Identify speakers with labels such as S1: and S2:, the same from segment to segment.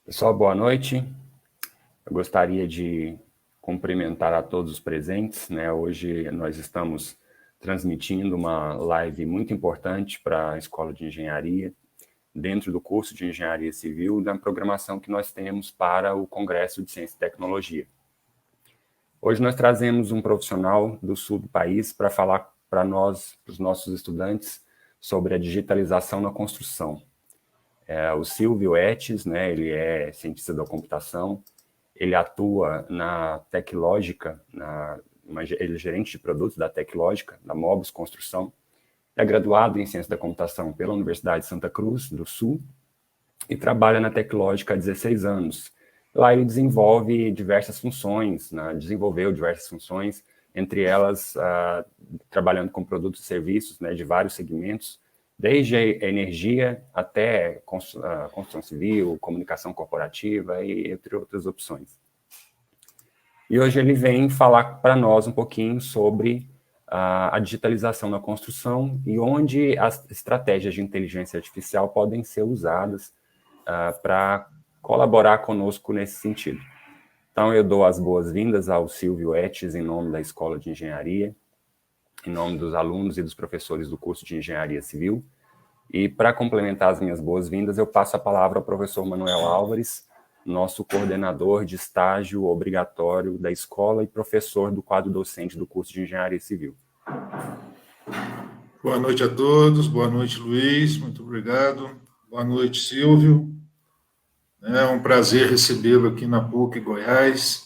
S1: Pessoal, boa noite. Eu gostaria de cumprimentar a todos os presentes, né? Hoje nós estamos transmitindo uma live muito importante para a Escola de Engenharia, dentro do curso de Engenharia Civil, da programação que nós temos para o Congresso de Ciência e Tecnologia. Hoje nós trazemos um profissional do sul do país para falar para nós, para os nossos estudantes, sobre a digitalização na construção. O Silvio Etes, né, ele é cientista da computação, ele atua na Teclógica, ele é gerente de produtos da Teclógica, da Mobus Construção, é graduado em Ciência da Computação pela Universidade de Santa Cruz do Sul e trabalha na Teclógica há 16 anos. Lá ele desenvolveu diversas funções, entre elas trabalhando com produtos e serviços, né, de vários segmentos, desde a energia até construção civil, comunicação corporativa e entre outras opções. E hoje ele vem falar para nós um pouquinho sobre a digitalização na construção e onde as estratégias de inteligência artificial podem ser usadas para colaborar conosco nesse sentido. Então, eu dou as boas-vindas ao Silvio Etes em nome da Escola de Engenharia, em nome dos alunos e dos professores do curso de Engenharia Civil. E para complementar as minhas boas-vindas, eu passo a palavra ao professor Manuel Álvares, nosso coordenador de estágio obrigatório da escola e professor do quadro docente do curso de Engenharia Civil.
S2: Boa noite a todos, boa noite, Luiz, muito obrigado. Boa noite, Silvio. É um prazer recebê-lo aqui na PUC Goiás.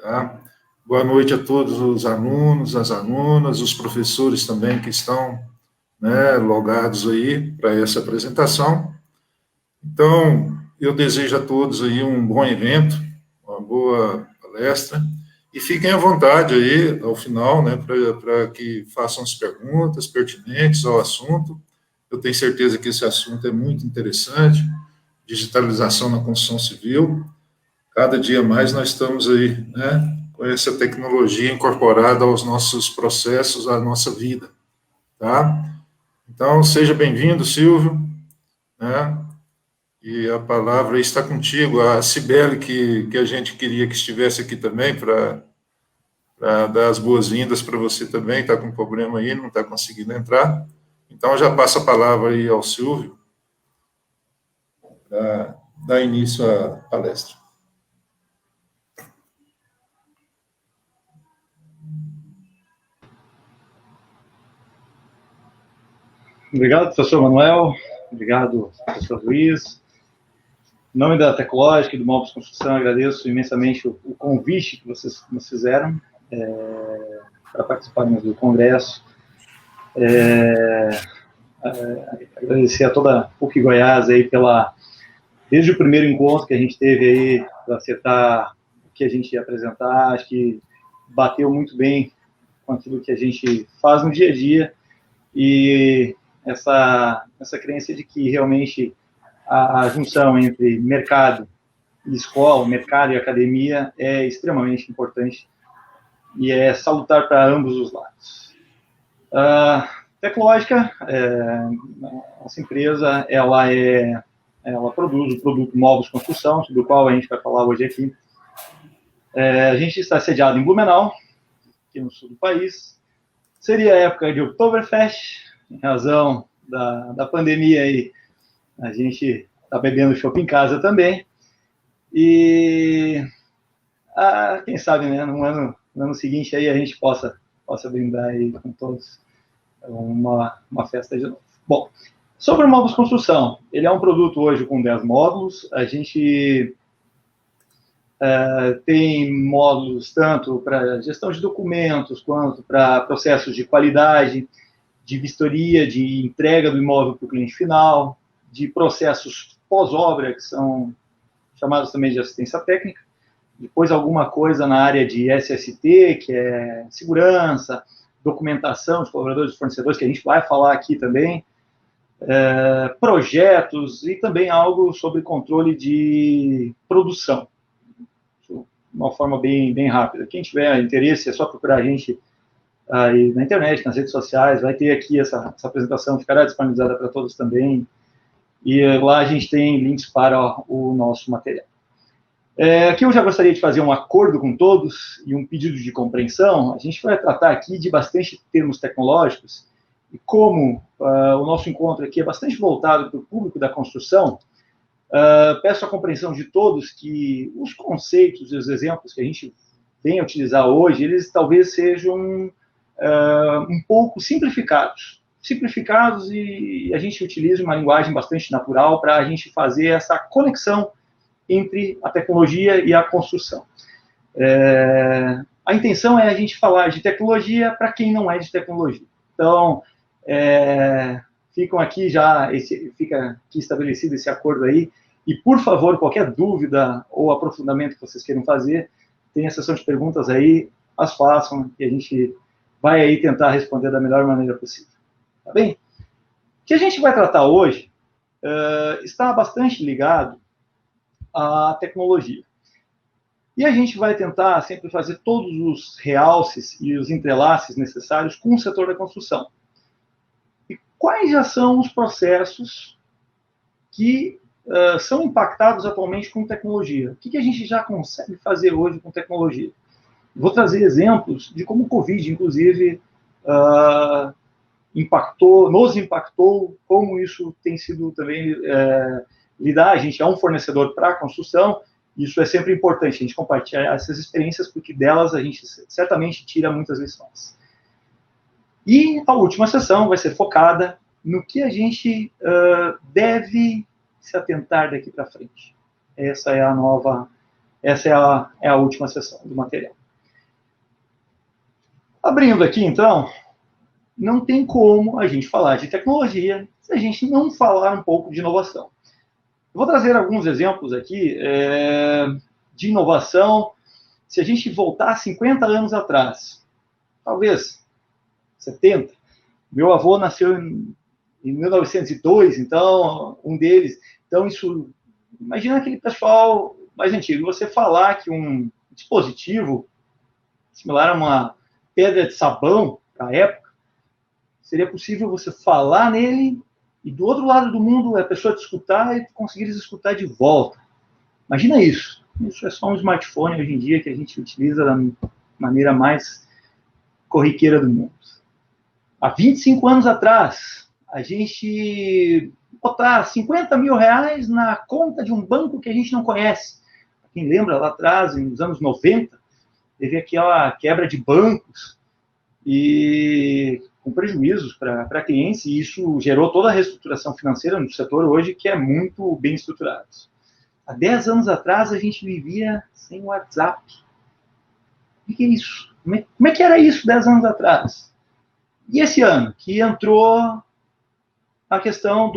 S2: Tá? Boa noite a todos os alunos, as alunas, os professores também que estão, né, logados aí para essa apresentação. Então, eu desejo a todos aí um bom evento, uma boa palestra, e fiquem à vontade aí, ao final, né, para que façam as perguntas pertinentes ao assunto. Eu tenho certeza que esse assunto é muito interessante, digitalização na construção civil. Cada dia mais nós estamos aí, né, com essa tecnologia incorporada aos nossos processos, à nossa vida, tá? Então, seja bem-vindo, Silvio, né? E a palavra está contigo, a Cibele, que a gente queria que estivesse aqui também, para dar as boas-vindas para você também, está com problema aí, não está conseguindo entrar. Então, já passo a palavra aí ao Silvio, para dar início à palestra.
S3: Obrigado, professor Manuel. Obrigado, professor Luiz. Em nome da Teclógica e do Mobus Construção, agradeço imensamente o convite que vocês nos fizeram para participarmos do congresso. Agradecer a toda a PUC Goiás aí desde o primeiro encontro que a gente teve aí para acertar o que a gente ia apresentar. Acho que bateu muito bem com aquilo que a gente faz no dia a dia e essa crença de que realmente a junção entre mercado e escola, mercado e academia é extremamente importante e é salutar para ambos os lados. Teclógica, nossa empresa, ela produz o produto Mobus Construção, sobre o qual a gente vai falar hoje aqui. A gente está sediado em Blumenau, aqui no sul do país. Seria a época de Oktoberfest, em razão da pandemia aí, a gente está bebendo chopp em casa também. E quem sabe, né, no ano seguinte aí a gente possa brindar aí com todos uma festa de novo. Bom, sobre o Mobus Construção, ele é um produto hoje com 10 módulos. A gente tem módulos tanto para gestão de documentos, quanto para processos de qualidade, de vistoria, de entrega do imóvel para o cliente final, de processos pós-obra, que são chamados também de assistência técnica, depois alguma coisa na área de SST, que é segurança, documentação de colaboradores e fornecedores, que a gente vai falar aqui também, projetos e também algo sobre controle de produção, de uma forma bem rápida. Quem tiver interesse, é só procurar a gente aí na internet, nas redes sociais, vai ter aqui essa apresentação, ficará disponibilizada para todos também. e lá a gente tem links para o nosso material. Aqui eu já gostaria de fazer um acordo com todos e um pedido de compreensão. A gente vai tratar aqui de bastante termos tecnológicos, e como o nosso encontro aqui é bastante voltado para o público da construção, peço a compreensão de todos que os conceitos e os exemplos que a gente vem a utilizar hoje, eles talvez sejam um pouco simplificados. E a gente utiliza uma linguagem bastante natural para a gente fazer essa conexão entre a tecnologia e a construção. A intenção é a gente falar de tecnologia para quem não é de tecnologia. Então, fica aqui estabelecido esse acordo aí, e, por favor, qualquer dúvida ou aprofundamento que vocês queiram fazer, tem a sessão de perguntas aí, as façam, e a gente vai aí tentar responder da melhor maneira possível. Tá bem? O que a gente vai tratar hoje está bastante ligado à tecnologia. E a gente vai tentar sempre fazer todos os realces e os entrelaces necessários com o setor da construção. E quais já são os processos que são impactados atualmente com tecnologia? O que a gente já consegue fazer hoje com tecnologia? Vou trazer exemplos de como o Covid, inclusive, nos impactou, como isso tem sido também lidar. A gente é um fornecedor para a construção, isso é sempre importante, a gente compartilhar essas experiências, porque delas a gente certamente tira muitas lições. E a última sessão vai ser focada no que a gente deve se atentar daqui para frente. Essa é a última sessão do material. Abrindo aqui, então, não tem como a gente falar de tecnologia se a gente não falar um pouco de inovação. Eu vou trazer alguns exemplos aqui de inovação. Se a gente voltar 50 anos atrás, talvez 70, meu avô nasceu em 1902, então, um deles. Então, imagina aquele pessoal mais antigo. Você falar que um dispositivo similar a uma pedra de sabão, para a época, seria possível você falar nele e do outro lado do mundo a pessoa te escutar e conseguir escutar de volta. Imagina isso. Isso é só um smartphone hoje em dia que a gente utiliza da maneira mais corriqueira do mundo. Há 25 anos atrás, a gente botar 50 mil reais na conta de um banco que a gente não conhece. Quem lembra, lá atrás, nos anos 90, teve aquela quebra de bancos e com prejuízos para clientes, e isso gerou toda a reestruturação financeira no setor hoje, que é muito bem estruturado. Há 10 anos atrás, a gente vivia sem WhatsApp. O que é isso? Como é que era isso 10 anos atrás? E esse ano, que entrou a questão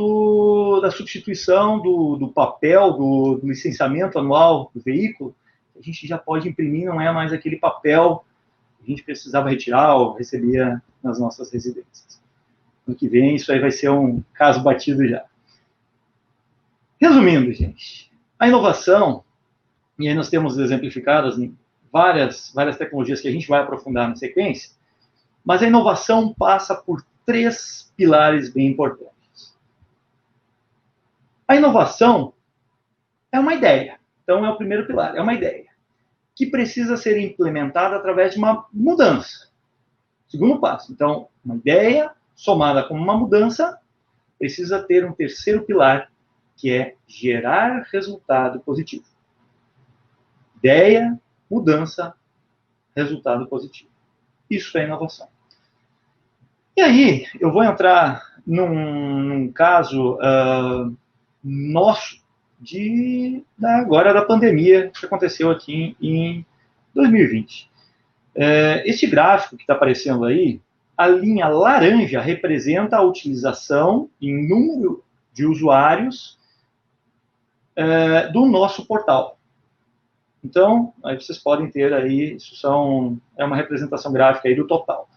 S3: da substituição do papel, do licenciamento anual do veículo, a gente já pode imprimir, não é mais aquele papel que a gente precisava retirar ou recebia nas nossas residências. No que vem, isso aí vai ser um caso batido já. Resumindo, gente, a inovação, e aí nós temos exemplificadas em várias tecnologias que a gente vai aprofundar na sequência, mas a inovação passa por 3 pilares bem importantes. A inovação é uma ideia. Então, é o primeiro pilar, é uma ideia, que precisa ser implementada através de uma mudança. Segundo passo. Então, uma ideia somada com uma mudança precisa ter um terceiro pilar, que é gerar resultado positivo. Ideia, mudança, resultado positivo. Isso é inovação. E aí, eu vou entrar num caso nosso, agora da pandemia, que aconteceu aqui em 2020. Este gráfico que está aparecendo aí, a linha laranja representa a utilização em número de usuários do nosso portal. Então, aí vocês podem ter aí, é uma representação gráfica aí do total.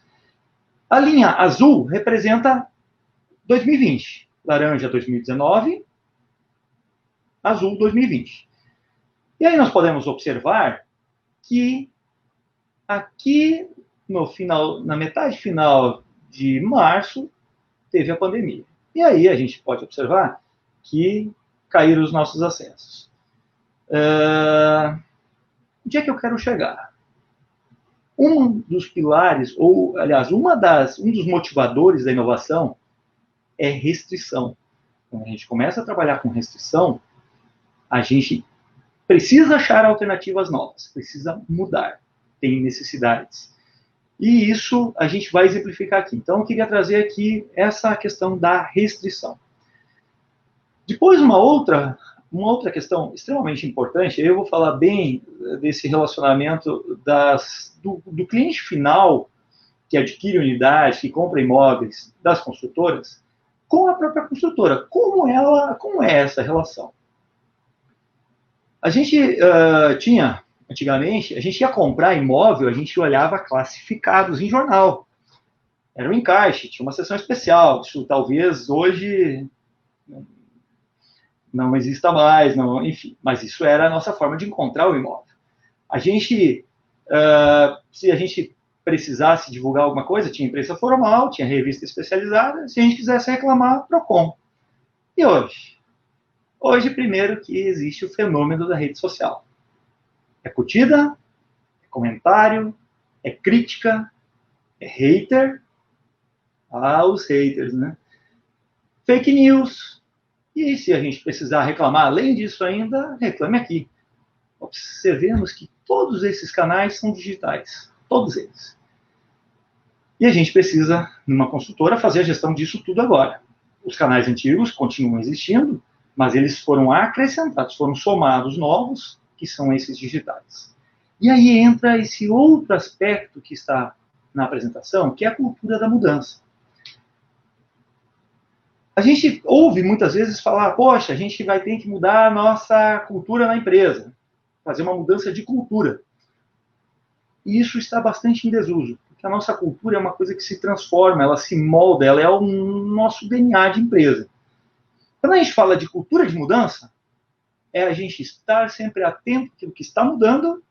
S3: A linha azul representa 2020, laranja 2019, azul 2020. E aí nós podemos observar que aqui na metade final de março teve a pandemia. E aí a gente pode observar que caíram os nossos acessos. Onde é que eu quero chegar? Um dos pilares, ou, aliás, um dos motivadores da inovação é restrição. Quando a gente começa a trabalhar com restrição, a gente precisa achar alternativas novas, precisa mudar, tem necessidades. E isso a gente vai exemplificar aqui. Então, eu queria trazer aqui essa questão da restrição. Depois, uma outra questão extremamente importante, eu vou falar bem desse relacionamento do cliente final que adquire unidades, que compra imóveis das construtoras, com a própria construtora. Como é essa relação? A gente antigamente, a gente ia comprar imóvel, a gente olhava classificados em jornal. Era um encaixe, tinha uma seção especial. Isso talvez hoje não exista mais, não, enfim. Mas isso era a nossa forma de encontrar o imóvel. A gente, se a gente precisasse divulgar alguma coisa, tinha imprensa formal, tinha revista especializada. Se a gente quisesse reclamar, Procon. E hoje? Hoje, primeiro, que existe o fenômeno da rede social. É curtida, é comentário, é crítica, é hater. Os haters, né? Fake news. E se a gente precisar reclamar, além disso ainda, reclame aqui. Observemos que todos esses canais são digitais. Todos eles. E a gente precisa, numa consultora, fazer a gestão disso tudo agora. Os canais antigos continuam existindo, mas eles foram acrescentados, foram somados novos, que são esses digitais. E aí entra esse outro aspecto que está na apresentação, que é a cultura da mudança. A gente ouve muitas vezes falar, poxa, a gente vai ter que mudar a nossa cultura na empresa, fazer uma mudança de cultura. E isso está bastante em desuso, porque a nossa cultura é uma coisa que se transforma, ela se molda, ela é o nosso DNA de empresa. Quando a gente fala de cultura de mudança, é a gente estar sempre atento àquilo que está mudando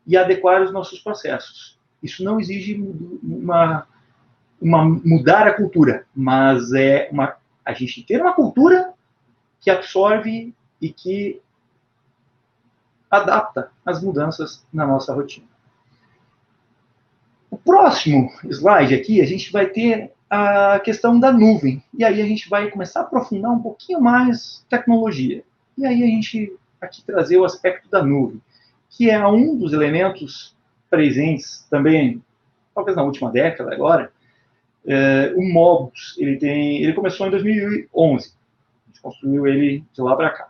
S3: e adequar os nossos processos. Isso não exige mudar a cultura, mas é a gente ter uma cultura que absorve e que adapta as mudanças na nossa rotina. O próximo slide aqui, a gente vai ter a questão da nuvem. E aí a gente vai começar a aprofundar um pouquinho mais tecnologia. E aí a gente aqui trazer o aspecto da nuvem, que é um dos elementos presentes também, talvez na última década agora. O Mobus, ele começou em 2011. A gente construiu ele de lá para cá.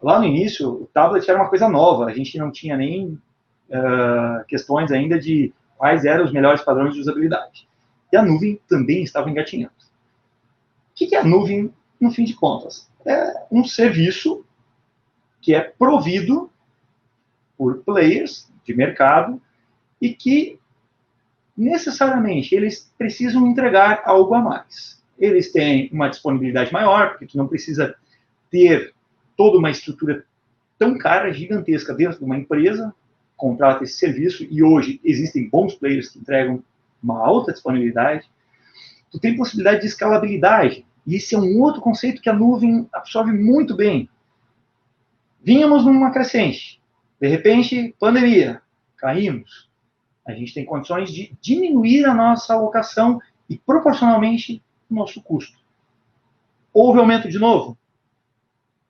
S3: Lá no início, o tablet era uma coisa nova. A gente não tinha nem questões ainda de quais eram os melhores padrões de usabilidade. E a nuvem também estava engatinhando. O que é a nuvem, no fim de contas? É um serviço que é provido por players de mercado e que, necessariamente, eles precisam entregar algo a mais. Eles têm uma disponibilidade maior, porque tu não precisa ter toda uma estrutura tão cara, gigantesca dentro de uma empresa, contrata esse serviço, e hoje existem bons players que entregam uma alta disponibilidade. Tu tem possibilidade de escalabilidade, e esse é um outro conceito que a nuvem absorve muito bem. Vínhamos numa crescente, de repente, pandemia, caímos. A gente tem condições de diminuir a nossa alocação e, proporcionalmente, o nosso custo. Houve aumento de novo?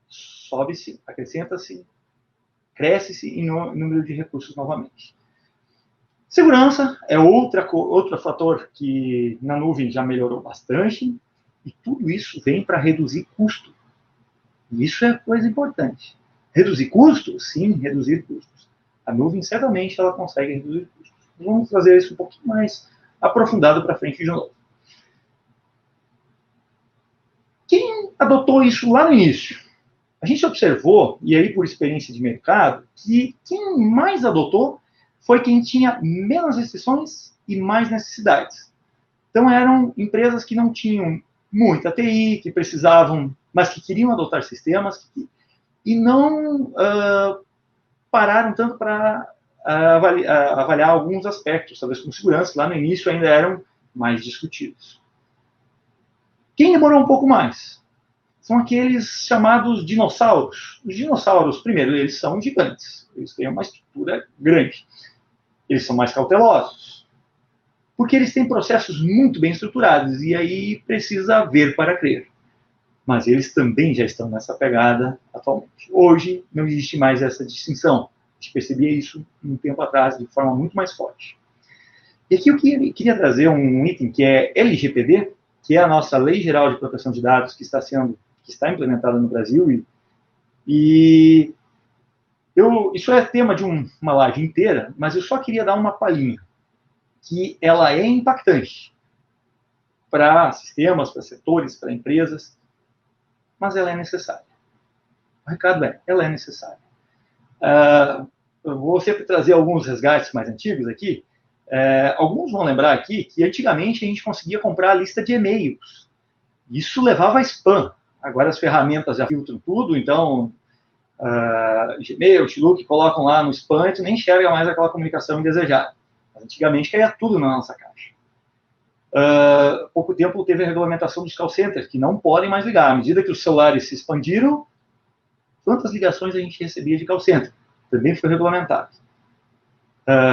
S3: Sobe-se, acrescenta-se, cresce-se em número de recursos novamente. Segurança é outro fator que na nuvem já melhorou bastante, e tudo isso vem para reduzir custo. Isso é coisa importante. Reduzir custo? Sim, reduzir custos. A nuvem, certamente, ela consegue reduzir custos. Vamos trazer isso um pouquinho mais aprofundado para frente de novo. Quem adotou isso lá no início? A gente observou, e aí por experiência de mercado, que quem mais adotou foi quem tinha menos restrições e mais necessidades. Então eram empresas que não tinham muita TI, que precisavam, mas que queriam adotar sistemas e não pararam tanto para avaliar alguns aspectos, talvez como segurança, que lá no início ainda eram mais discutidos. Quem demorou um pouco mais? são aqueles chamados dinossauros. Os dinossauros, primeiro, eles são gigantes. Eles têm uma estrutura grande. Eles são mais cautelosos. Porque eles têm processos muito bem estruturados. E aí precisa ver para crer. Mas eles também já estão nessa pegada atualmente. Hoje não existe mais essa distinção. A gente percebia isso um tempo atrás de forma muito mais forte. E aqui eu queria trazer um item que é LGPD, que é a nossa Lei Geral de Proteção de Dados, que está implementada no Brasil. Isso é tema de uma live inteira, mas eu só queria dar uma palhinha, que ela é impactante para sistemas, para setores, para empresas, mas ela é necessária. O recado ela é necessária. Eu vou sempre trazer alguns resgates mais antigos aqui. Alguns vão lembrar aqui que antigamente a gente conseguia comprar a lista de e-mails. Isso levava a spam. Agora as ferramentas já filtram tudo, então Gmail, Outlook, colocam lá no spam e tu nem enxerga mais aquela comunicação indesejada. Mas antigamente caía tudo na nossa caixa. Há pouco tempo teve a regulamentação dos call centers, que não podem mais ligar. À medida que os celulares se expandiram, quantas ligações a gente recebia de call center? Também foi regulamentado.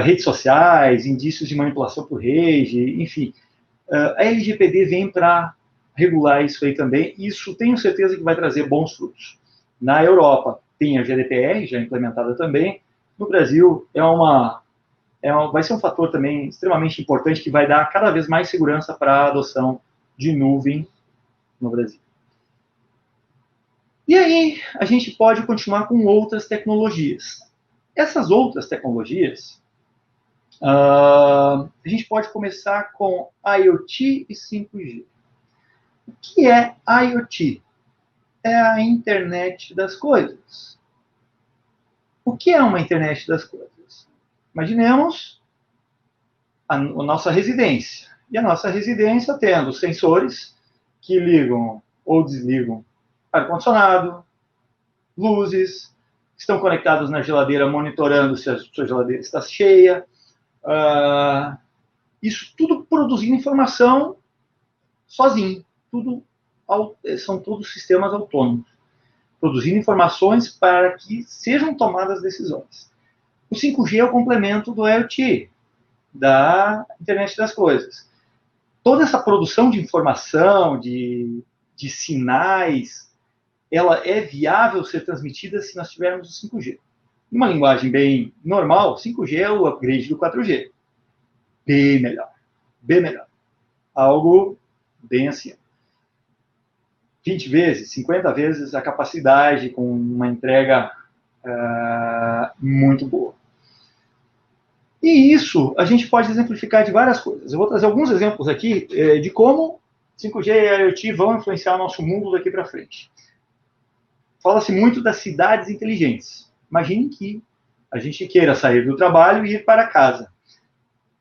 S3: Redes sociais, indícios de manipulação por rede, enfim. A LGPD vem para regular isso aí também. Isso tenho certeza que vai trazer bons frutos. Na Europa tem a GDPR, já implementada também. No Brasil vai ser um fator também extremamente importante que vai dar cada vez mais segurança para a adoção de nuvem no Brasil. E aí a gente pode continuar com outras tecnologias. Essas outras tecnologias, a gente pode começar com IoT e 5G. O que é IoT? É a internet das coisas. O que é uma internet das coisas? Imaginemos a nossa residência. E a nossa residência tendo sensores que ligam ou desligam ar-condicionado, luzes, estão conectados na geladeira monitorando se a sua geladeira está cheia. Isso tudo produzindo informação sozinho. São todos sistemas autônomos, produzindo informações para que sejam tomadas decisões. O 5G é o complemento do IoT, da internet das coisas. Toda essa produção de informação, de sinais, ela é viável ser transmitida se nós tivermos o 5G. Numa linguagem bem normal, 5G é o upgrade do 4G. Bem melhor. Bem melhor. Algo bem assim. 20 vezes, 50 vezes a capacidade, com uma entrega muito boa. E isso a gente pode exemplificar de várias coisas. Eu vou trazer alguns exemplos aqui de como 5G e IoT vão influenciar o nosso mundo daqui para frente. Fala-se muito das cidades inteligentes. Imagine que a gente queira sair do trabalho e ir para casa.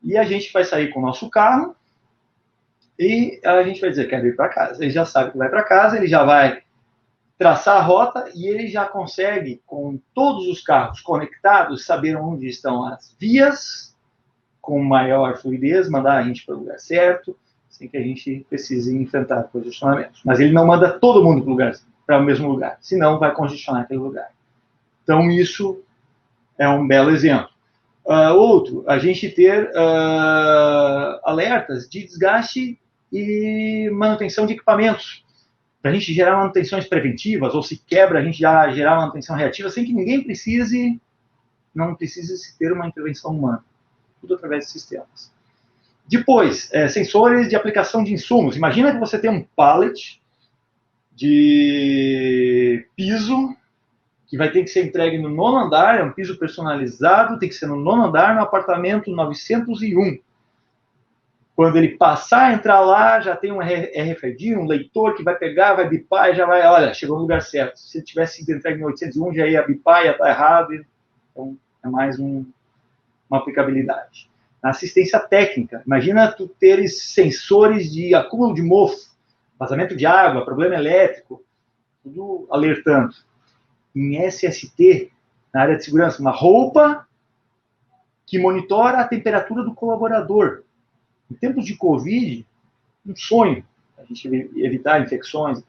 S3: E a gente vai sair com o nosso carro e a gente vai dizer que quer ir para casa. Ele já sabe que vai para casa, ele já vai traçar a rota e ele já consegue, com todos os carros conectados, saber onde estão as vias, com maior fluidez, mandar a gente para o lugar certo, sem que a gente precise enfrentar congestionamentos. Mas ele não manda todo mundo para o mesmo lugar, senão vai congestionar aquele lugar. Então, isso é um belo exemplo. Outro, a gente ter alertas de desgaste e manutenção de equipamentos, para a gente gerar manutenções preventivas, ou se quebra, a gente já gerar manutenção reativa, sem que ninguém não precise se ter uma intervenção humana. Tudo através de sistemas. Depois, sensores de aplicação de insumos. Imagina que você tem um pallet de piso, que vai ter que ser entregue no 9º andar, é um piso personalizado, tem que ser no 9º andar, no apartamento 901. Quando ele passar a entrar lá, já tem um RFID, um leitor que vai pegar, vai bipar e já vai, olha, chegou no lugar certo. Se ele tivesse sido entregue no 801, já ia bipar, ia estar errado. Então, é mais uma aplicabilidade. Na assistência técnica, imagina tu teres sensores de acúmulo de mofo, vazamento de água, problema elétrico, tudo alertando. Em SST, na área de segurança, uma roupa que monitora a temperatura do colaborador. Em tempos de Covid, um sonho, a gente evitar infecções.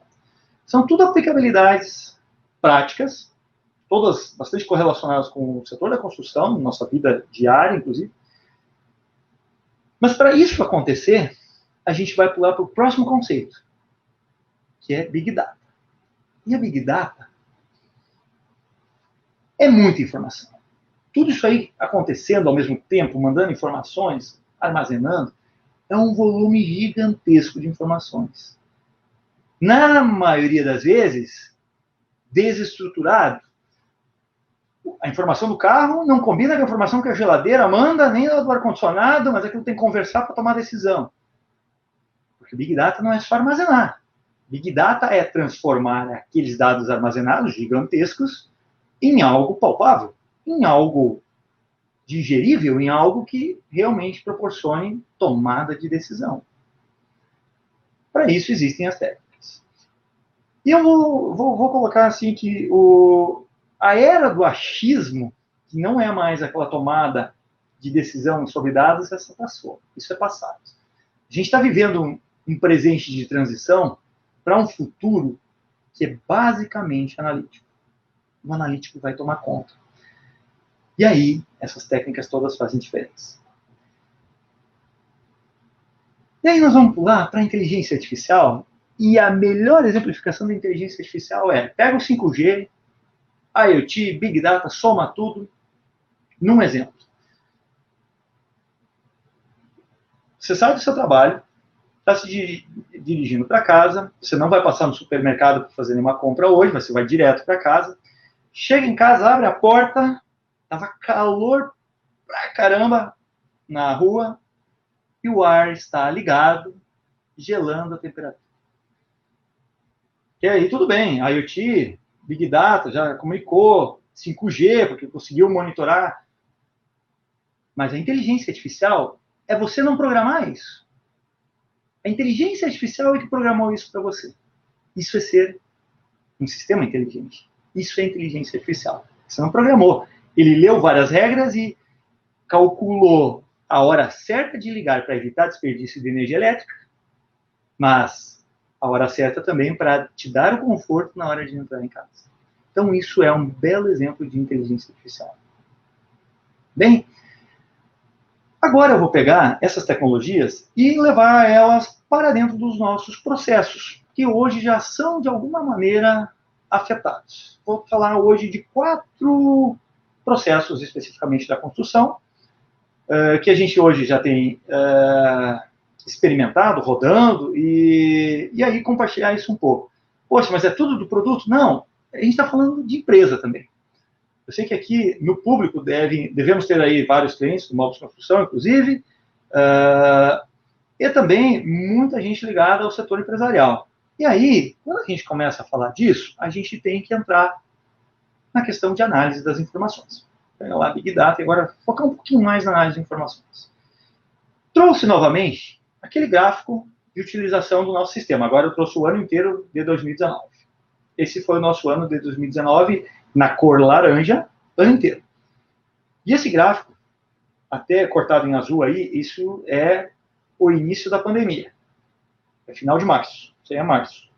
S3: São tudo aplicabilidades práticas, todas bastante correlacionadas com o setor da construção, nossa vida diária, inclusive. Mas para isso acontecer, a gente vai pular para o próximo conceito, que é Big Data. E a Big Data é muita informação. Tudo isso aí acontecendo ao mesmo tempo, mandando informações, armazenando, é um volume gigantesco de informações. Na maioria das vezes, desestruturado. A informação do carro não combina com a informação que a geladeira manda, nem a do ar-condicionado, mas aquilo tem que conversar para tomar decisão. Porque Big Data não é só armazenar. Big Data é transformar aqueles dados armazenados, gigantescos, em algo palpável, em algo digerível, em algo que realmente proporcione tomada de decisão. Para isso existem as técnicas. E eu vou colocar assim que a era do achismo, que não é mais aquela tomada de decisão sobre dados, essa passou. Isso é passado. A gente está vivendo um presente de transição para um futuro que é basicamente analítico. O analítico vai tomar conta. E aí, essas técnicas todas fazem diferença. E aí nós vamos pular para a inteligência artificial, e a melhor exemplificação da inteligência artificial é, pega o 5G, IoT, Big Data, soma tudo, num exemplo. Você sai do seu trabalho, está se dirigindo para casa, você não vai passar no supermercado para fazer nenhuma compra hoje, mas você vai direto para casa, chega em casa, abre a porta, estava calor pra caramba na rua, e o ar está ligado, gelando a temperatura. E aí, tudo bem, IoT, Big Data, já comunicou, 5G, porque conseguiu monitorar. Mas a inteligência artificial é você não programar isso. A inteligência artificial é que programou isso para você. Isso é ser um sistema inteligente. Isso é inteligência artificial. Você não programou. Ele leu várias regras e calculou a hora certa de ligar para evitar desperdício de energia elétrica, mas a hora certa também para te dar o conforto na hora de entrar em casa. Então, isso é um belo exemplo de inteligência artificial. Bem, agora eu vou pegar essas tecnologias e levar elas para dentro dos nossos processos, que hoje já são, de alguma maneira, afetados. Vou falar hoje de 4 processos, especificamente da construção, que a gente hoje já tem experimentado, rodando, e aí compartilhar isso um pouco. Poxa, mas é tudo do produto? Não, a gente está falando de empresa também. Eu sei que aqui, no público, devemos ter aí vários clientes do Móveis Construção, inclusive, e também muita gente ligada ao setor empresarial. E aí, quando a gente começa a falar disso, a gente tem que entrar na questão de análise das informações. Pega lá Big Data e agora focar um pouquinho mais na análise de informações. Trouxe novamente aquele gráfico de utilização do nosso sistema. Agora eu trouxe o ano inteiro de 2019. Esse foi o nosso ano de 2019, na cor laranja, ano inteiro. E esse gráfico, até cortado em azul aí, isso é o início da pandemia. É final de março. Isso aí é março.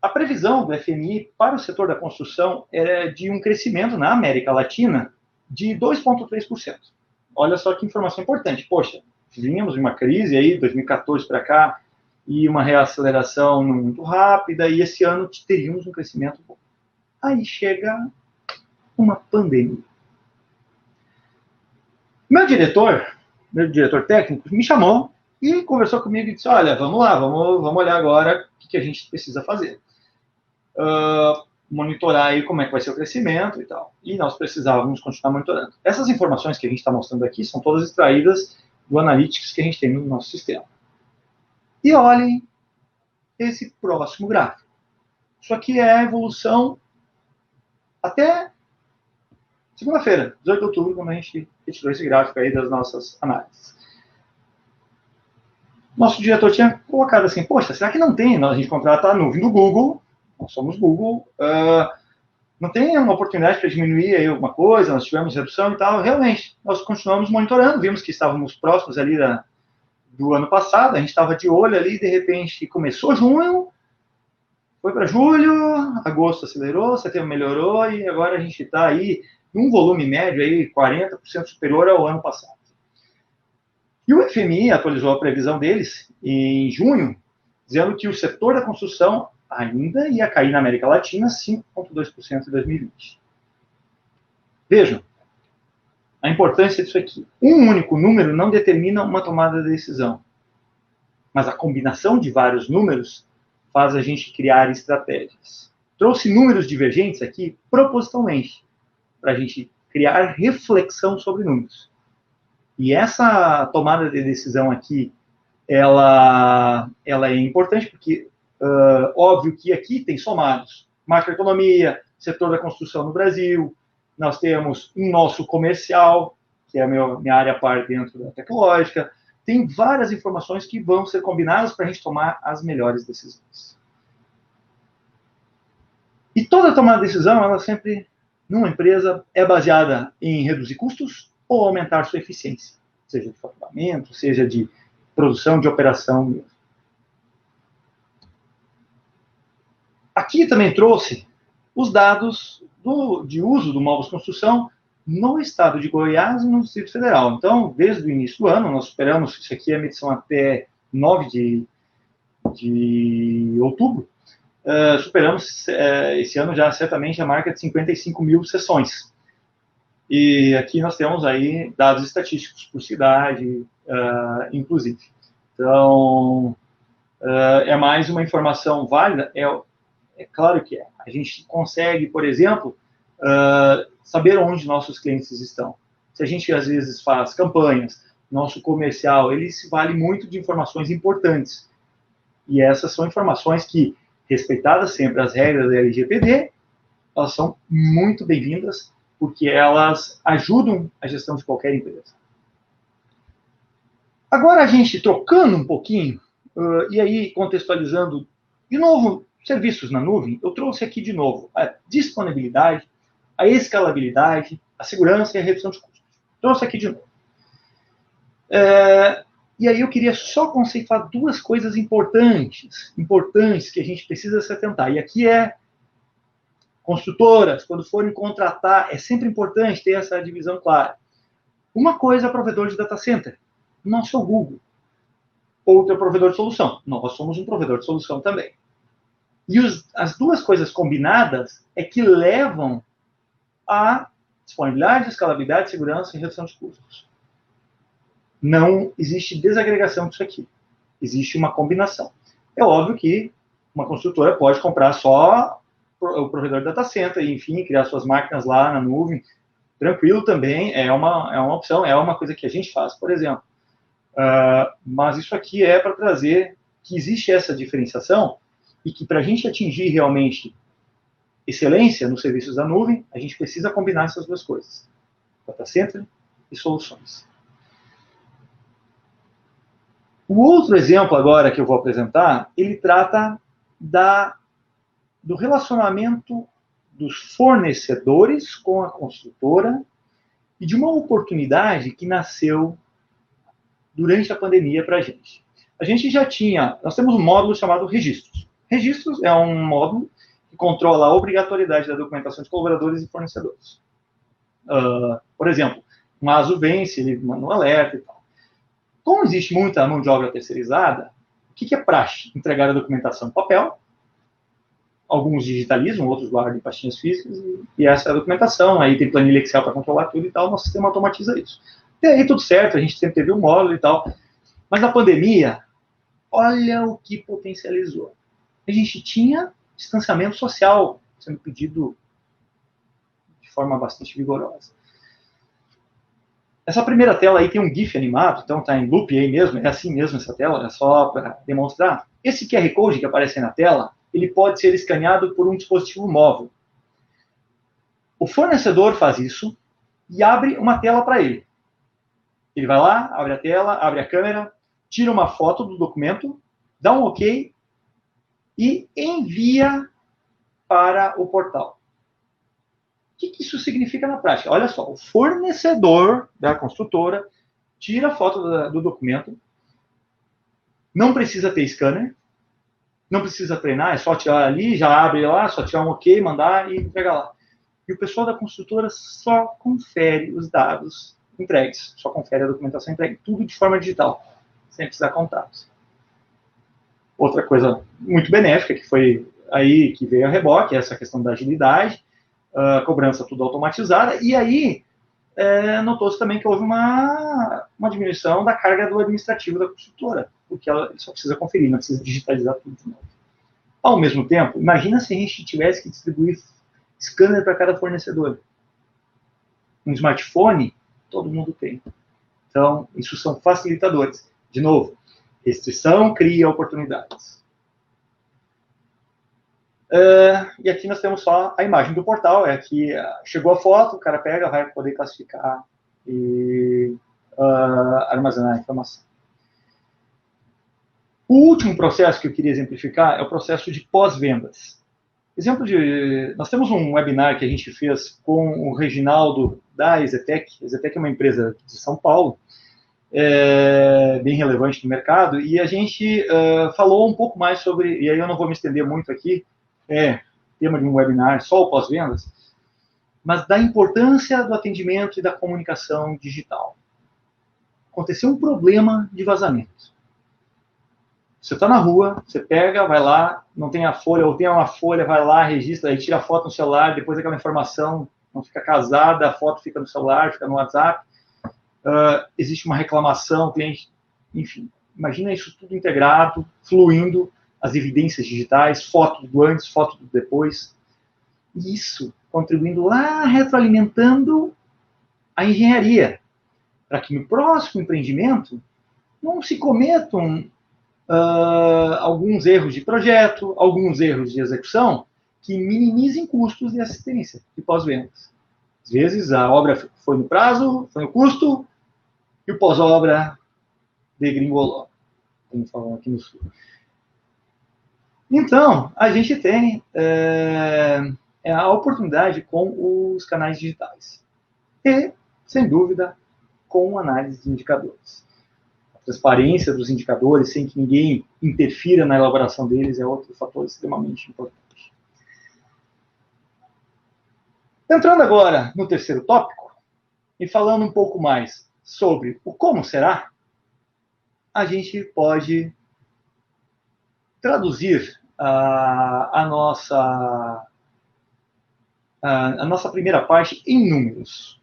S3: A previsão do FMI para o setor da construção é de um crescimento na América Latina de 2,3%. Olha só que informação importante. Poxa, vínhamos de uma crise aí, 2014 para cá, e uma reaceleração não muito rápida, e esse ano teríamos um crescimento bom. Aí chega uma pandemia. Meu diretor técnico, me chamou e conversou comigo e disse, olha, vamos lá, vamos olhar agora o que a gente precisa fazer. Monitorar aí como é que vai ser o crescimento e tal. E nós precisávamos continuar monitorando. Essas informações que a gente está mostrando aqui são todas extraídas do Analytics que a gente tem no nosso sistema. E olhem esse próximo gráfico. Isso aqui é a evolução até segunda-feira, 18 de outubro, quando a gente retirou esse gráfico aí das nossas análises. Nosso diretor tinha colocado assim, poxa, será que não tem? A gente contrata a nuvem do Google, nós somos Google, não tem uma oportunidade para diminuir aí alguma coisa, nós tivemos redução e tal. Realmente, nós continuamos monitorando, vimos que estávamos próximos ali do ano passado, a gente estava de olho ali, de repente começou junho, foi para julho, agosto acelerou, setembro melhorou, e agora a gente está aí num volume médio aí 40% superior ao ano passado. E o FMI atualizou a previsão deles em junho, dizendo que o setor da construção ainda ia cair na América Latina 5,2% em 2020. Vejam a importância disso aqui. Um único número não determina uma tomada de decisão, mas a combinação de vários números faz a gente criar estratégias. Trouxe números divergentes aqui propositalmente, para a gente criar reflexão sobre números. E essa tomada de decisão aqui, ela é importante porque, óbvio que aqui tem somados macroeconomia, setor da construção no Brasil, nós temos um nosso comercial, que é a minha área parte dentro da tecnológica, tem várias informações que vão ser combinadas para a gente tomar as melhores decisões. E toda tomada de decisão, ela sempre, numa empresa, é baseada em reduzir custos ou aumentar sua eficiência, seja de faturamento, seja de produção, de operação mesmo. Aqui também trouxe os dados de uso do móveis construção no estado de Goiás e no Distrito Federal. Então, desde o início do ano, nós esperamos, isso aqui é a medição até 9 de outubro, superamos esse ano já certamente a marca de 55 mil sessões. E aqui nós temos aí dados estatísticos por cidade, inclusive. Então, é mais uma informação válida? É claro que é. A gente consegue, por exemplo, saber onde nossos clientes estão. Se a gente, às vezes, faz campanhas, nosso comercial, ele se vale muito de informações importantes. E essas são informações que, respeitadas sempre as regras da LGPD, elas são muito bem-vindas, porque elas ajudam a gestão de qualquer empresa. Agora, a gente trocando um pouquinho, e aí contextualizando, de novo, serviços na nuvem, eu trouxe aqui de novo a disponibilidade, a escalabilidade, a segurança e a redução de custos. Trouxe aqui de novo. E aí eu queria só conceituar duas coisas importantes que a gente precisa se atentar. E aqui construtoras, quando forem contratar, é sempre importante ter essa divisão clara. Uma coisa é provedor de data center, nosso é o Google. Outro é provedor de solução, nós somos um provedor de solução também. E as duas coisas combinadas é que levam a disponibilidade, escalabilidade, segurança e redução de custos. Não existe desagregação disso aqui. Existe uma combinação. É óbvio que uma construtora pode comprar só o provedor de data center e, enfim, criar suas máquinas lá na nuvem. Tranquilo também, é uma opção, é uma coisa que a gente faz, por exemplo. Mas isso aqui é para trazer que existe essa diferenciação e que para a gente atingir realmente excelência nos serviços da nuvem, a gente precisa combinar essas duas coisas. Data center e soluções. O outro exemplo agora que eu vou apresentar, ele trata do relacionamento dos fornecedores com a construtora e de uma oportunidade que nasceu durante a pandemia para a gente. A gente já nós temos um módulo chamado Registros. Registros é um módulo que controla a obrigatoriedade da documentação de colaboradores e fornecedores. Por exemplo, um ASO vence, ele manda um alerta e tal. Como existe muita mão de obra terceirizada, o que é praxe? Entregar a documentação em papel, alguns digitalizam, outros guardam em pastinhas físicas, e essa é a documentação, aí tem planilha Excel para controlar tudo e tal, nosso sistema automatiza isso. E aí tudo certo, a gente sempre teve um módulo e tal, mas a pandemia, olha o que potencializou. A gente tinha distanciamento social sendo pedido de forma bastante vigorosa. Essa primeira tela aí tem um GIF animado, então está em loop aí mesmo, é assim mesmo essa tela, é só para demonstrar. Esse QR Code que aparece aí na tela, ele pode ser escaneado por um dispositivo móvel. O fornecedor faz isso e abre uma tela para ele. Ele vai lá, abre a tela, abre a câmera, tira uma foto do documento, dá um OK e envia para o portal. O que isso significa na prática? Olha só, o fornecedor da construtora tira a foto do documento, Não precisa ter scanner, não precisa treinar, é só tirar ali, já abre lá, só tirar um ok, mandar e entregar lá. E o pessoal da construtora só confere os dados entregues, só confere a documentação entregue, tudo de forma digital, sem precisar contatos. Outra coisa muito benéfica, que foi aí que veio a reboque, essa questão da agilidade, a cobrança tudo automatizada, e aí notou-se também que houve uma diminuição da carga do administrativo da construtora, porque ela só precisa conferir, não precisa digitalizar tudo de novo. Ao mesmo tempo, imagina se a gente tivesse que distribuir scanner para cada fornecedor. Um smartphone, todo mundo tem. Então, isso são facilitadores. De novo, restrição cria oportunidades. E aqui nós temos só a imagem do portal. Aqui chegou a foto, o cara pega, vai poder classificar e armazenar a informação. O último processo que eu queria exemplificar é o processo de pós-vendas. Exemplo nós temos um webinar que a gente fez com o Reginaldo da Ezetec. A Ezetec é uma empresa de São Paulo, bem relevante no mercado, e a gente falou um pouco mais sobre, e aí eu não vou me estender muito aqui, tema de um webinar só o pós-vendas, mas da importância do atendimento e da comunicação digital. Aconteceu um problema de vazamento. Você está na rua, você pega, vai lá, não tem a folha, ou tem uma folha, vai lá, registra, aí tira a foto no celular, depois aquela informação não fica casada, a foto fica no celular, fica no WhatsApp, existe uma reclamação, cliente, enfim, imagina isso tudo integrado, fluindo, as evidências digitais, foto do antes, foto do depois, isso contribuindo lá, retroalimentando a engenharia, para que no próximo empreendimento não se cometam alguns erros de projeto, alguns erros de execução, que minimizem custos de assistência e pós-vendas. Às vezes a obra foi no prazo, foi no custo, e o pós-obra degringolou. Estamos falando aqui no sul. Então, a gente tem a oportunidade com os canais digitais. E, sem dúvida, com análise de indicadores. Transparência dos indicadores, sem que ninguém interfira na elaboração deles, é outro fator extremamente importante. Entrando agora no terceiro tópico, e falando um pouco mais sobre o como será, a gente pode traduzir a nossa primeira parte em números.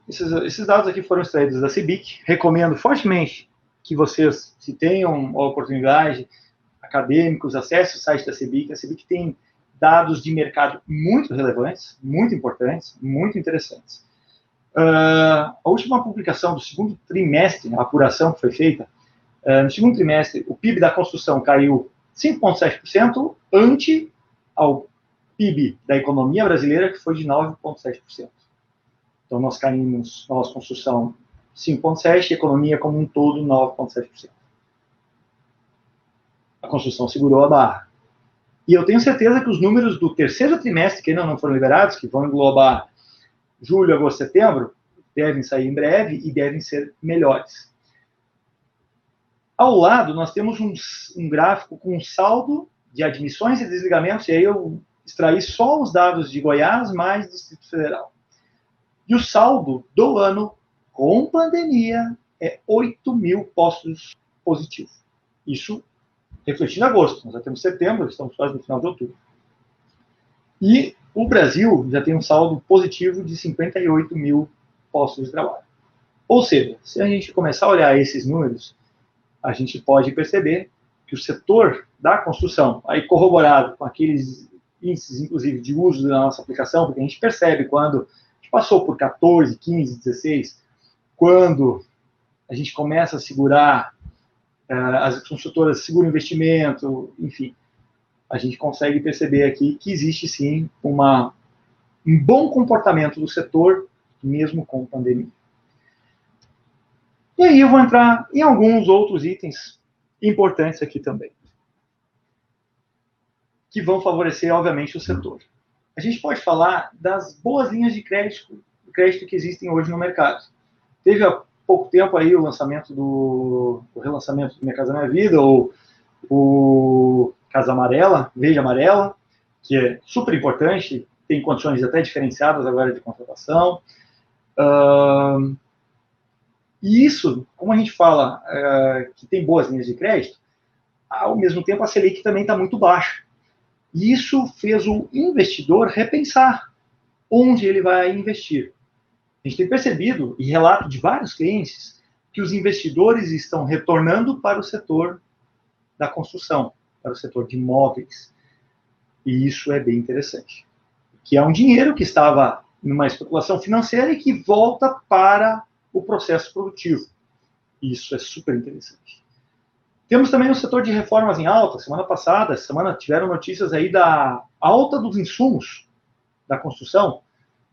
S3: Esses dados aqui foram extraídos da CBIC. Recomendo fortemente que vocês, se tenham a oportunidade, acadêmicos, acessem o site da CBIC. A CBIC tem dados de mercado muito relevantes, muito importantes, muito interessantes. A última publicação do segundo trimestre, a apuração que foi feita, no segundo trimestre, o PIB da construção caiu 5,7%, ante ao PIB da economia brasileira, que foi de 9,7%. Então, nós caímos na nossa construção 5,7%, e a economia como um todo 9,7%. A construção segurou a barra. E eu tenho certeza que os números do terceiro trimestre, que ainda não foram liberados, que vão englobar julho, agosto, setembro, devem sair em breve e devem ser melhores. Ao lado, nós temos um gráfico com um saldo de admissões e desligamentos, e aí eu extraí só os dados de Goiás mais Distrito Federal. E o saldo do ano, com pandemia, é 8 mil postos positivos. Isso refletindo agosto. Nós já temos setembro, estamos quase no final de outubro. E o Brasil já tem um saldo positivo de 58 mil postos de trabalho. Ou seja, se a gente começar a olhar esses números, a gente pode perceber que o setor da construção, aí corroborado com aqueles índices, inclusive, de uso da nossa aplicação, porque a gente percebe quando a gente passou por 14, 15, 16, quando a gente começa a segurar, as construtoras seguram investimento, enfim, a gente consegue perceber aqui que existe, sim, um bom comportamento do setor, mesmo com a pandemia. E aí eu vou entrar em alguns outros itens importantes aqui também, que vão favorecer, obviamente, o setor. A gente pode falar das boas linhas de crédito que existem hoje no mercado. Teve pouco tempo aí o lançamento o relançamento do Minha Casa Minha Vida, ou o Casa Amarela, Verde Amarela, que é super importante, tem condições até diferenciadas agora de contratação. E isso, como a gente fala que tem boas linhas de crédito, ao mesmo tempo a Selic também está muito baixa. E isso fez o investidor repensar onde ele vai investir. A gente tem percebido, e relato de vários clientes, que os investidores estão retornando para o setor da construção, para o setor de imóveis. E isso é bem interessante. Que é um dinheiro que estava numa especulação financeira e que volta para o processo produtivo. Isso é super interessante. Temos também o setor de reformas em alta. Essa semana tiveram notícias aí da alta dos insumos da construção,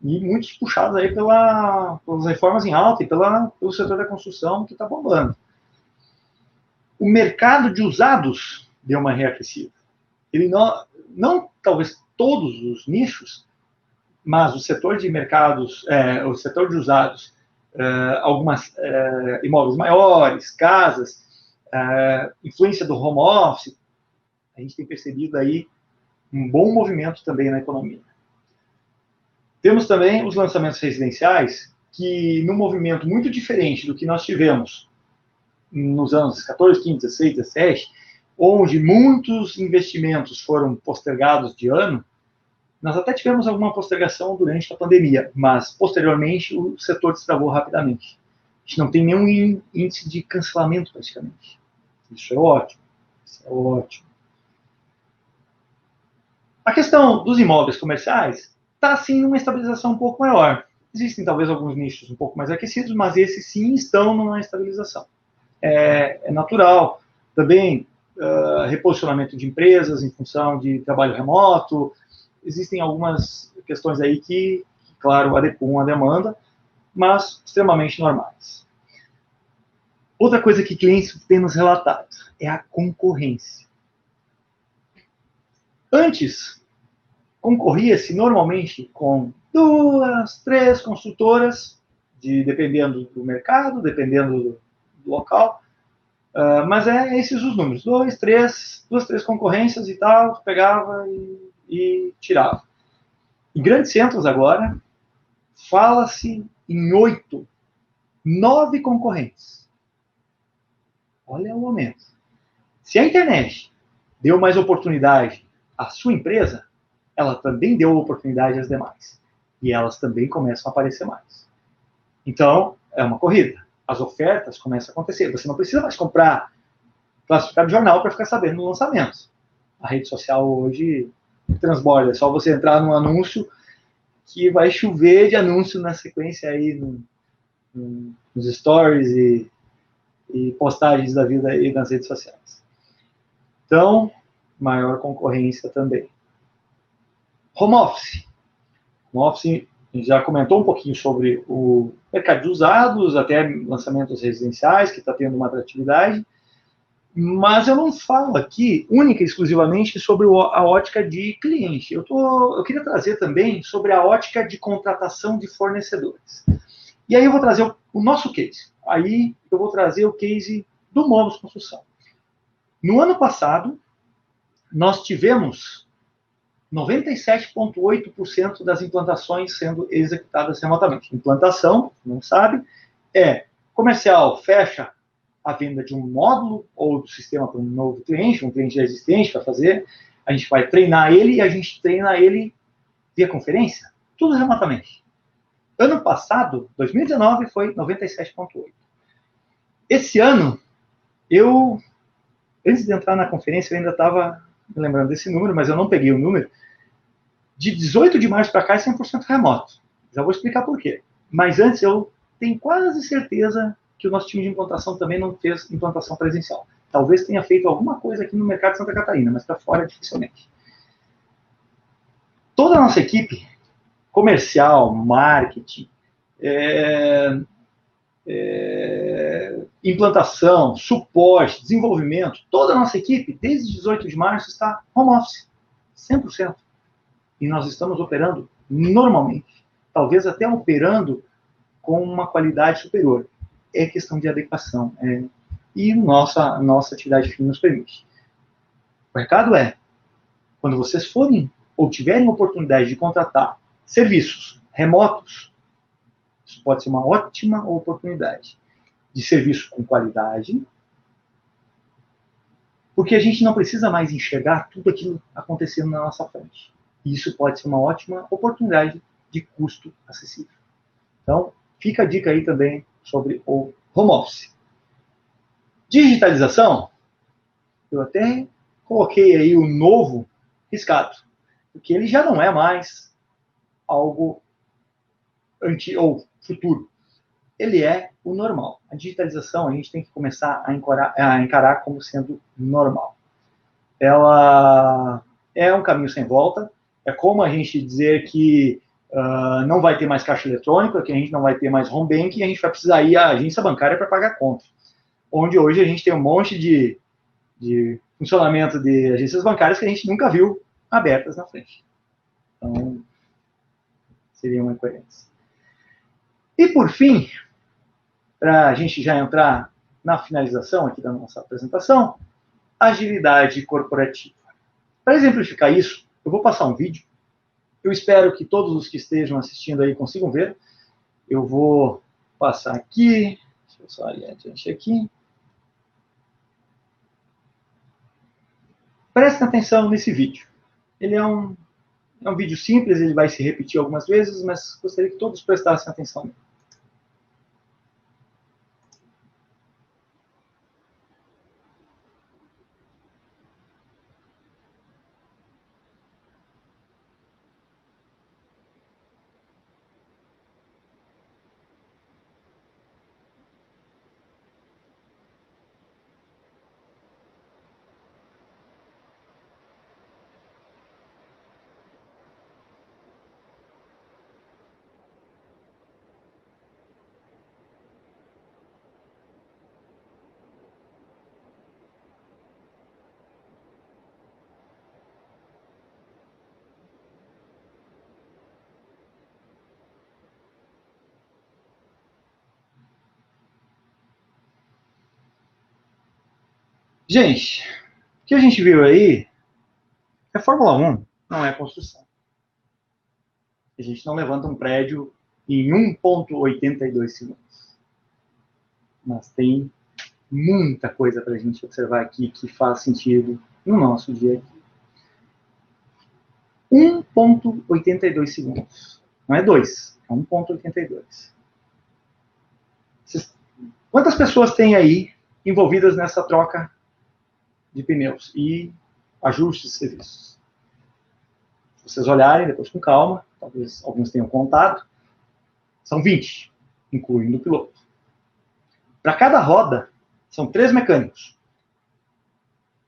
S3: e muitos puxados aí pelas reformas em alta e pelo setor da construção que está bombando. O mercado de usados deu uma reaquecida. Ele não talvez todos os nichos, mas o setor de mercados, o setor de usados, algumas imóveis maiores, casas, influência do home office, a gente tem percebido aí um bom movimento também na economia. Temos também os lançamentos residenciais, que num movimento muito diferente do que nós tivemos nos anos 14, 15, 16, 17, onde muitos investimentos foram postergados de ano. Nós até tivemos alguma postergação durante a pandemia, mas posteriormente o setor destravou rapidamente. A gente não tem nenhum índice de cancelamento praticamente. Isso é ótimo. Isso é ótimo. A questão dos imóveis comerciais está, sim, numa estabilização um pouco maior. Existem, talvez, alguns nichos um pouco mais aquecidos, mas esses, sim, estão numa estabilização. É natural. Também, reposicionamento de empresas em função de trabalho remoto. Existem algumas questões aí que, claro, adequam a demanda, mas extremamente normais. Outra coisa que clientes têm nos relatado é a concorrência. Antes, concorria-se normalmente com 2, 3 construtoras, dependendo do mercado, dependendo do local, mas esses os números, 2, 3 concorrências e tal, pegava e tirava. Em grandes centros agora, fala-se em 8, 9 concorrentes. Olha o aumento. Se a internet deu mais oportunidade à sua empresa, ela também deu oportunidade às demais. E elas também começam a aparecer mais. Então, é uma corrida. As ofertas começam a acontecer. Você não precisa mais comprar classificado de jornal para ficar sabendo do lançamento. A rede social hoje transborda. É só você entrar num anúncio que vai chover de anúncio na sequência aí nos stories e postagens da vida aí nas redes sociais. Então, maior concorrência também. Home office. Home office, a gente já comentou um pouquinho sobre o mercado de usados, até lançamentos residenciais, que está tendo uma atratividade, mas eu não falo aqui única e exclusivamente sobre a ótica de cliente. Eu queria trazer também sobre a ótica de contratação de fornecedores. E aí eu vou trazer o nosso case. Aí eu vou trazer o case do Momus Construção. No ano passado, nós tivemos 97,8% das implantações sendo executadas remotamente. Implantação, não sabe, é comercial, fecha a venda de um módulo ou do sistema para um novo cliente, um cliente já existente para fazer. A gente vai treinar ele e a gente treina ele via conferência, tudo remotamente. Ano passado, 2019, foi 97,8%. Esse ano, antes de entrar na conferência, eu ainda estava me lembrando desse número, mas eu não peguei o número. De 18 de março para cá é 100% remoto. Já vou explicar por quê. Mas antes, eu tenho quase certeza que o nosso time de implantação também não fez implantação presencial. Talvez tenha feito alguma coisa aqui no mercado de Santa Catarina, mas para fora dificilmente. Toda a nossa equipe, comercial, marketing, implantação, suporte, desenvolvimento, toda a nossa equipe, desde 18 de março, está home office, 100%. E nós estamos operando normalmente, talvez até operando com uma qualidade superior. é questão de adequação. E nossa atividade fim nos permite. O recado é, quando vocês forem ou tiverem oportunidade de contratar serviços remotos, isso pode ser uma ótima oportunidade de serviço com qualidade, porque a gente não precisa mais enxergar tudo aquilo acontecendo na nossa frente. E isso pode ser uma ótima oportunidade de custo acessível. Então, fica a dica aí também sobre o home office. Digitalização, eu até coloquei aí o novo riscado, porque ele já não é mais algo ou futuro. Ele é o normal. A digitalização a gente tem que começar a encarar como sendo normal. Ela é um caminho sem volta. É como a gente dizer que não vai ter mais caixa eletrônica, que a gente não vai ter mais home banking, e a gente vai precisar ir à agência bancária para pagar conta. Onde hoje a gente tem um monte de funcionamento de agências bancárias que a gente nunca viu abertas na frente. Então, seria uma incoerência. E, por fim, para a gente já entrar na finalização aqui da nossa apresentação, agilidade corporativa. Para exemplificar isso, eu vou passar um vídeo. Eu espero que todos os que estejam assistindo aí consigam ver. Eu vou passar aqui. Deixa eu só ir adiante aqui. Prestem atenção nesse vídeo. Ele é um vídeo simples, ele vai se repetir algumas vezes, mas gostaria que todos prestassem atenção nele. Gente, o que a gente viu aí é Fórmula 1, não é construção. A gente não levanta um prédio em 1,82 segundos. Mas tem muita coisa para a gente observar aqui que faz sentido no nosso dia a dia. 1,82 segundos. Não é 2, é 1,82. Quantas pessoas tem aí envolvidas nessa troca de pneus e ajustes de serviços? Se vocês olharem depois com calma, talvez alguns tenham contado, são 20, incluindo o piloto. Para cada roda, são 3 mecânicos.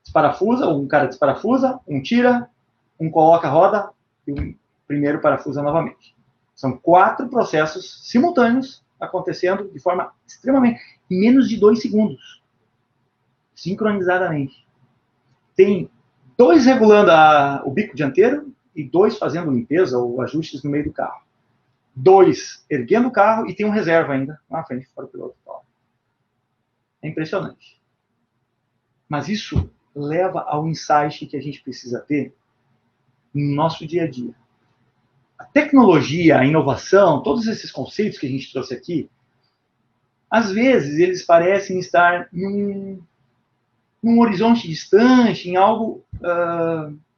S3: Desparafusa, um cara desparafusa, um tira, um coloca a roda e o primeiro parafusa novamente. São 4 processos simultâneos acontecendo de forma extremamente... em menos de 2 segundos. Sincronizadamente. Tem 2 regulando o bico dianteiro e 2 fazendo limpeza ou ajustes no meio do carro. 2 erguendo o carro e tem um reserva ainda na frente, fora o piloto. É impressionante. Mas isso leva ao insight que a gente precisa ter no nosso dia a dia. A tecnologia, a inovação, todos esses conceitos que a gente trouxe aqui, às vezes eles parecem estar num horizonte distante, em algo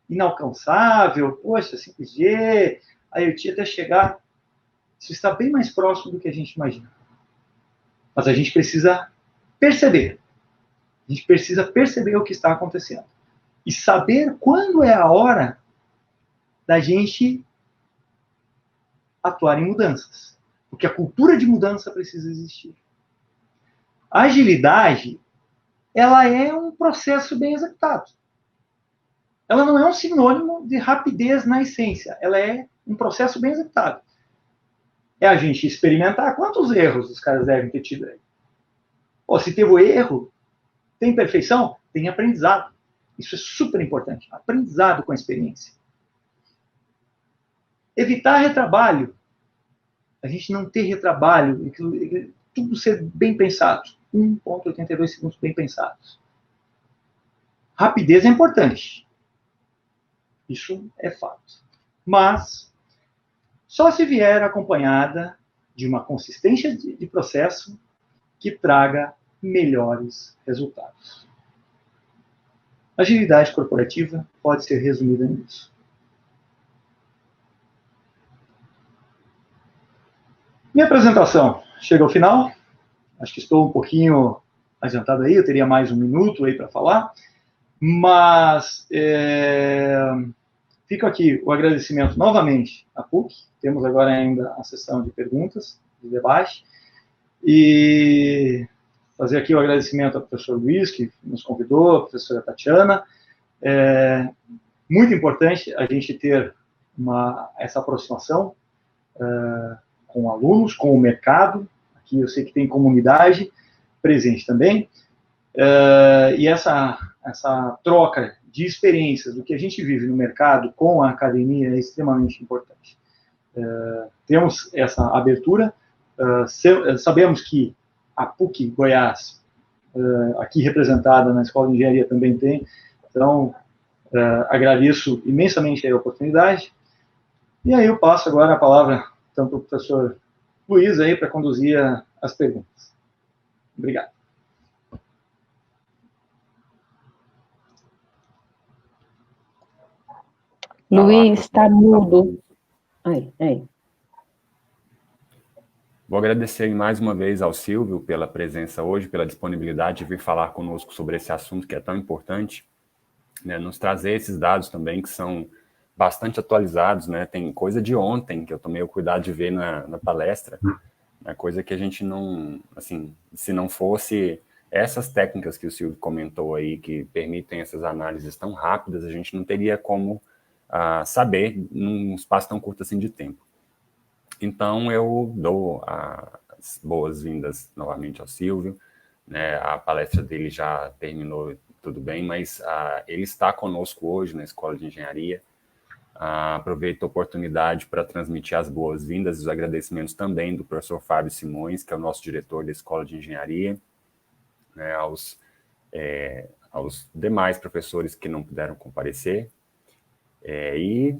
S3: inalcançável. Poxa, 5G, a IoT até chegar. Isso está bem mais próximo do que a gente imagina. Mas a gente precisa perceber. A gente precisa perceber o que está acontecendo. E saber quando é a hora da gente atuar em mudanças. Porque a cultura de mudança precisa existir. A agilidade, ela é um processo bem executado. Ela não é um sinônimo de rapidez na essência. Ela é um processo bem executado. É a gente experimentar quantos erros os caras devem ter tido aí. Pô, se teve erro, tem perfeição? Tem aprendizado. Isso é super importante. Aprendizado com a experiência. Evitar retrabalho. A gente não ter retrabalho. tudo ser bem pensado. 1,82 segundos bem pensados. Rapidez é importante. Isso é fato. Mas só se vier acompanhada de uma consistência de processo que traga melhores resultados. Agilidade corporativa pode ser resumida nisso. Minha apresentação chega ao final. Acho que estou um pouquinho adiantado aí, eu teria mais um minuto aí para falar. Mas fica aqui o agradecimento novamente à PUC. Temos agora ainda a sessão de perguntas, de debate. E fazer aqui o agradecimento ao professor Luiz, que nos convidou, a professora Tatiana. Muito importante a gente ter essa aproximação com alunos, com o mercado. Aqui eu sei que tem comunidade presente também. E essa troca de experiências do que a gente vive no mercado com a academia é extremamente importante. Temos essa abertura, sabemos que a PUC Goiás, aqui representada na Escola de Engenharia, também tem, então agradeço imensamente a oportunidade, e aí eu passo agora a palavra então, para o professor Luiz aí para conduzir as perguntas. Obrigado.
S4: Luiz, está mudo. Aí.
S1: Vou agradecer mais uma vez ao Silvio pela presença hoje, pela disponibilidade de vir falar conosco sobre esse assunto que é tão importante, né, nos trazer esses dados também que são bastante atualizados, né, tem coisa de ontem que eu tomei o cuidado de ver na palestra, né, coisa que a gente não, assim, se não fosse essas técnicas que o Silvio comentou aí, que permitem essas análises tão rápidas, a gente não teria como saber num espaço tão curto assim de tempo. Então, eu dou as boas-vindas novamente ao Silvio, né? A palestra dele já terminou, tudo bem, mas ele está conosco hoje na Escola de Engenharia. Aproveito a oportunidade para transmitir as boas-vindas e os agradecimentos também do professor Fábio Simões, que é o nosso diretor da Escola de Engenharia, né? Aos demais professores que não puderam comparecer. E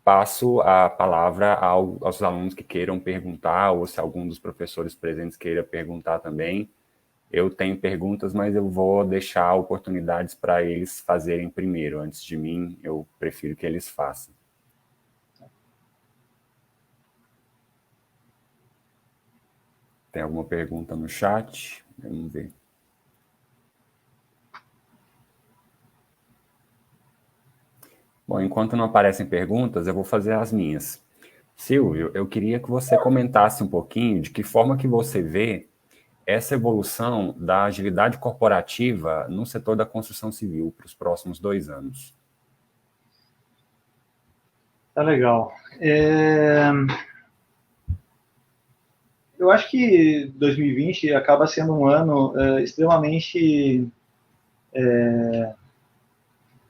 S1: passo a palavra aos alunos que queiram perguntar, ou se algum dos professores presentes queira perguntar também. Eu tenho perguntas, mas eu vou deixar oportunidades para eles fazerem primeiro. Antes de mim, eu prefiro que eles façam. Tem alguma pergunta no chat? Vamos ver. Bom, enquanto não aparecem perguntas, eu vou fazer as minhas. Silvio, eu queria que você comentasse um pouquinho de que forma que você vê essa evolução da agilidade corporativa no setor da construção civil para os próximos 2 anos.
S3: Tá legal. Eu acho que 2020 acaba sendo um ano extremamente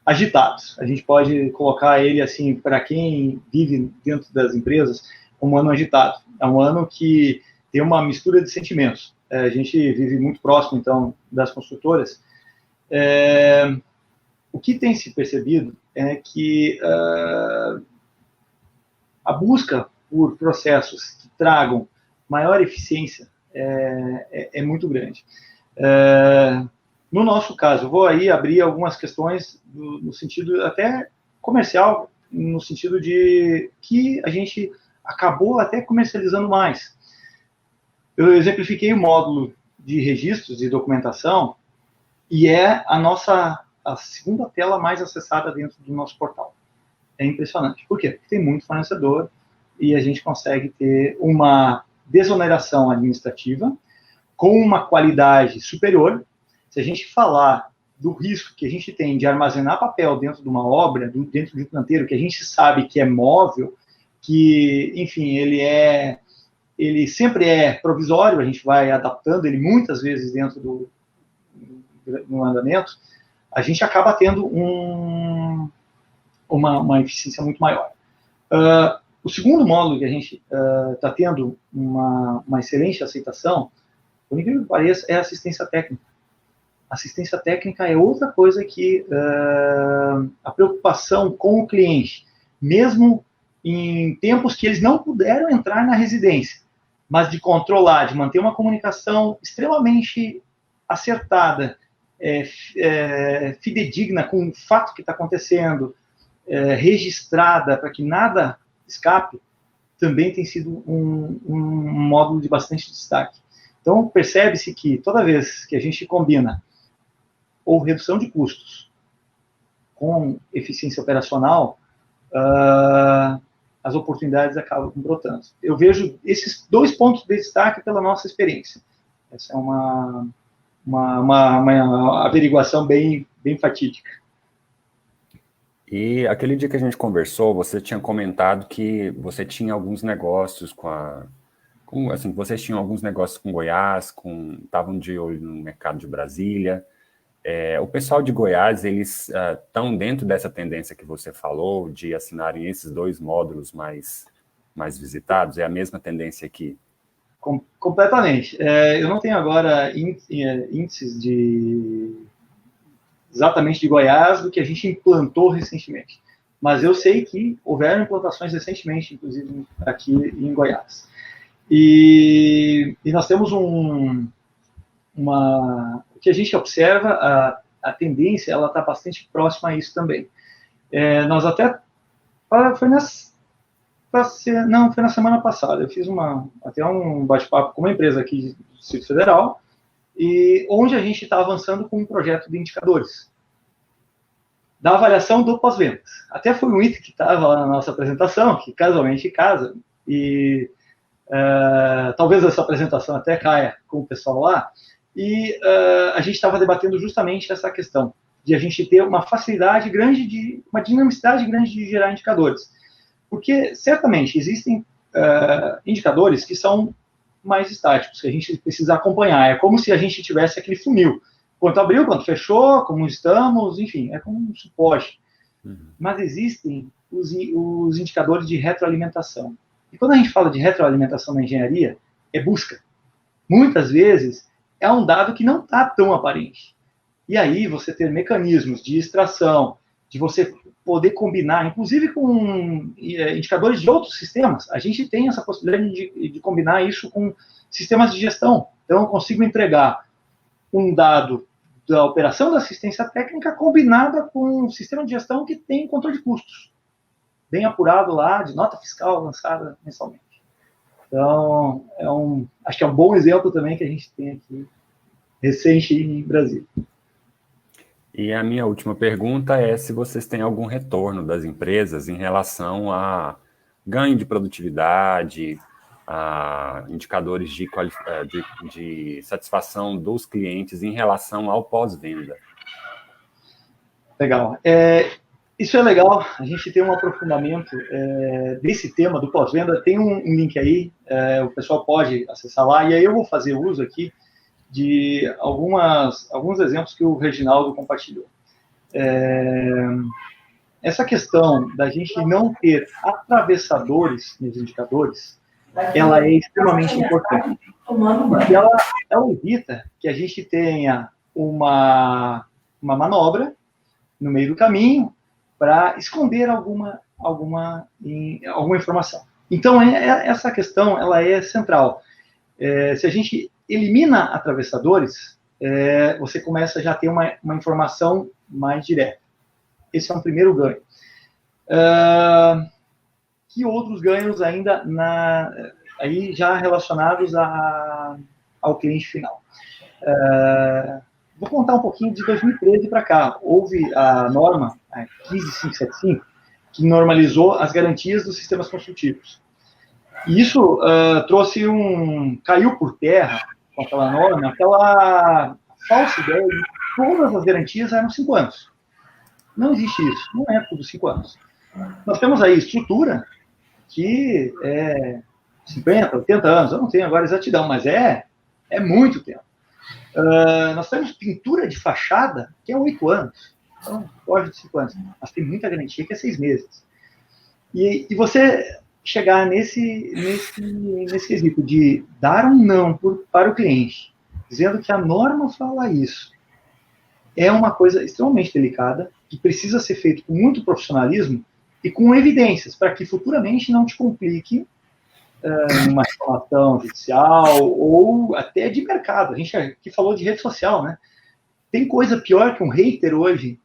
S3: agitado. A gente pode colocar ele, assim, para quem vive dentro das empresas, como um ano agitado. É um ano que tem uma mistura de sentimentos. A gente vive muito próximo, então, das construtoras. O que tem se percebido é que a busca por processos que tragam maior eficiência é muito grande. No nosso caso, eu vou aí abrir algumas questões no sentido até comercial, no sentido de que a gente acabou até comercializando mais. Eu exemplifiquei o módulo de registros e documentação e é a segunda tela mais acessada dentro do nosso portal. É impressionante. Por quê? Porque tem muito fornecedor e a gente consegue ter uma desoneração administrativa com uma qualidade superior. Se a gente falar do risco que a gente tem de armazenar papel dentro de uma obra, dentro de um canteiro, que a gente sabe que é móvel, que, enfim, ele sempre é provisório, a gente vai adaptando ele muitas vezes dentro do andamento, a gente acaba tendo uma eficiência muito maior. O segundo módulo que a gente está tendo uma excelente aceitação por incrível que pareça, é assistência técnica. Assistência técnica é outra coisa que a preocupação com o cliente, mesmo em tempos que eles não puderam entrar na residência, mas de controlar, de manter uma comunicação extremamente acertada, fidedigna com o fato que está acontecendo, registrada para que nada escape, também tem sido um módulo de bastante destaque. Então, percebe-se que toda vez que a gente combina ou redução de custos com eficiência operacional, as oportunidades acabam brotando. Eu vejo esses 2 pontos de destaque pela nossa experiência. Essa é uma averiguação bem fatídica.
S1: E aquele dia que a gente conversou, você tinha comentado que você tinha alguns negócios assim, vocês tinham alguns negócios com Goiás, estavam de olho no mercado de Brasília. O pessoal de Goiás, eles estão dentro dessa tendência que você falou, de assinarem esses 2 módulos mais visitados? É a mesma tendência aqui?
S3: Completamente. Eu não tenho agora índices exatamente de Goiás do que a gente implantou recentemente. Mas eu sei que houveram implantações recentemente, inclusive aqui em Goiás. E nós temos o que a gente observa, a tendência, ela está bastante próxima a isso também. Nós até, foi na semana passada, eu fiz até um bate-papo com uma empresa aqui do Distrito Federal, e onde a gente está avançando com um projeto de indicadores da avaliação do pós-vendas. Até foi um item que estava lá na nossa apresentação, que casualmente casa, e talvez essa apresentação até caia com o pessoal lá, e a gente estava debatendo justamente essa questão de a gente ter uma facilidade grande, uma dinamicidade grande de gerar indicadores. Porque, certamente, existem indicadores que são mais estáticos, que a gente precisa acompanhar. É como se a gente tivesse aquele funil. Quanto abriu, quanto fechou, como estamos, enfim, é como um suporte. Mas existem os indicadores de retroalimentação. E quando a gente fala de retroalimentação na engenharia, é busca. Muitas vezes, é um dado que não está tão aparente. E aí, você ter mecanismos de extração, de você poder combinar, inclusive com indicadores de outros sistemas. A gente tem essa possibilidade de combinar isso com sistemas de gestão. Então, eu consigo entregar um dado da operação da assistência técnica combinada com um sistema de gestão que tem controle de custos, bem apurado lá, de nota fiscal lançada mensalmente. Então, acho que é um bom exemplo também que a gente tem aqui, recente em Brasília.
S1: E a minha última pergunta é se vocês têm algum retorno das empresas em relação a ganho de produtividade, a indicadores de satisfação dos clientes em relação ao pós-venda.
S3: Legal. Isso é legal, a gente tem um aprofundamento desse tema do pós-venda, tem um link aí, o pessoal pode acessar lá, e aí eu vou fazer uso aqui de alguns exemplos que o Reginaldo compartilhou. Essa questão da gente não ter atravessadores nos indicadores, ela é extremamente importante. Porque ela evita que a gente tenha uma manobra no meio do caminho para esconder alguma informação. Então, essa questão ela é central. Se a gente elimina atravessadores, você começa já a ter uma informação mais direta. Esse é um primeiro ganho. Que outros ganhos ainda aí já relacionados ao cliente final? Vou contar um pouquinho de 2013 para cá. Houve a norma, a 15575, que normalizou as garantias dos sistemas construtivos. E isso caiu por terra com aquela norma, aquela falsa ideia de que todas as garantias eram 5 anos. Não existe isso, não é tudo 5 anos. Nós temos aí estrutura que é 50, 80 anos, eu não tenho agora exatidão, mas é muito tempo. Nós temos pintura de fachada que é 8 anos, então foge de 5 anos, mas tem muita garantia que é 6 meses. E você chegar nesse quesito de dar um não para o cliente dizendo que a norma fala isso. É uma coisa extremamente delicada, que precisa ser feito com muito profissionalismo e com evidências, para que futuramente não te complique uma reclamação judicial ou até de mercado. A gente aqui falou de rede social, né? Tem coisa pior que um hater hoje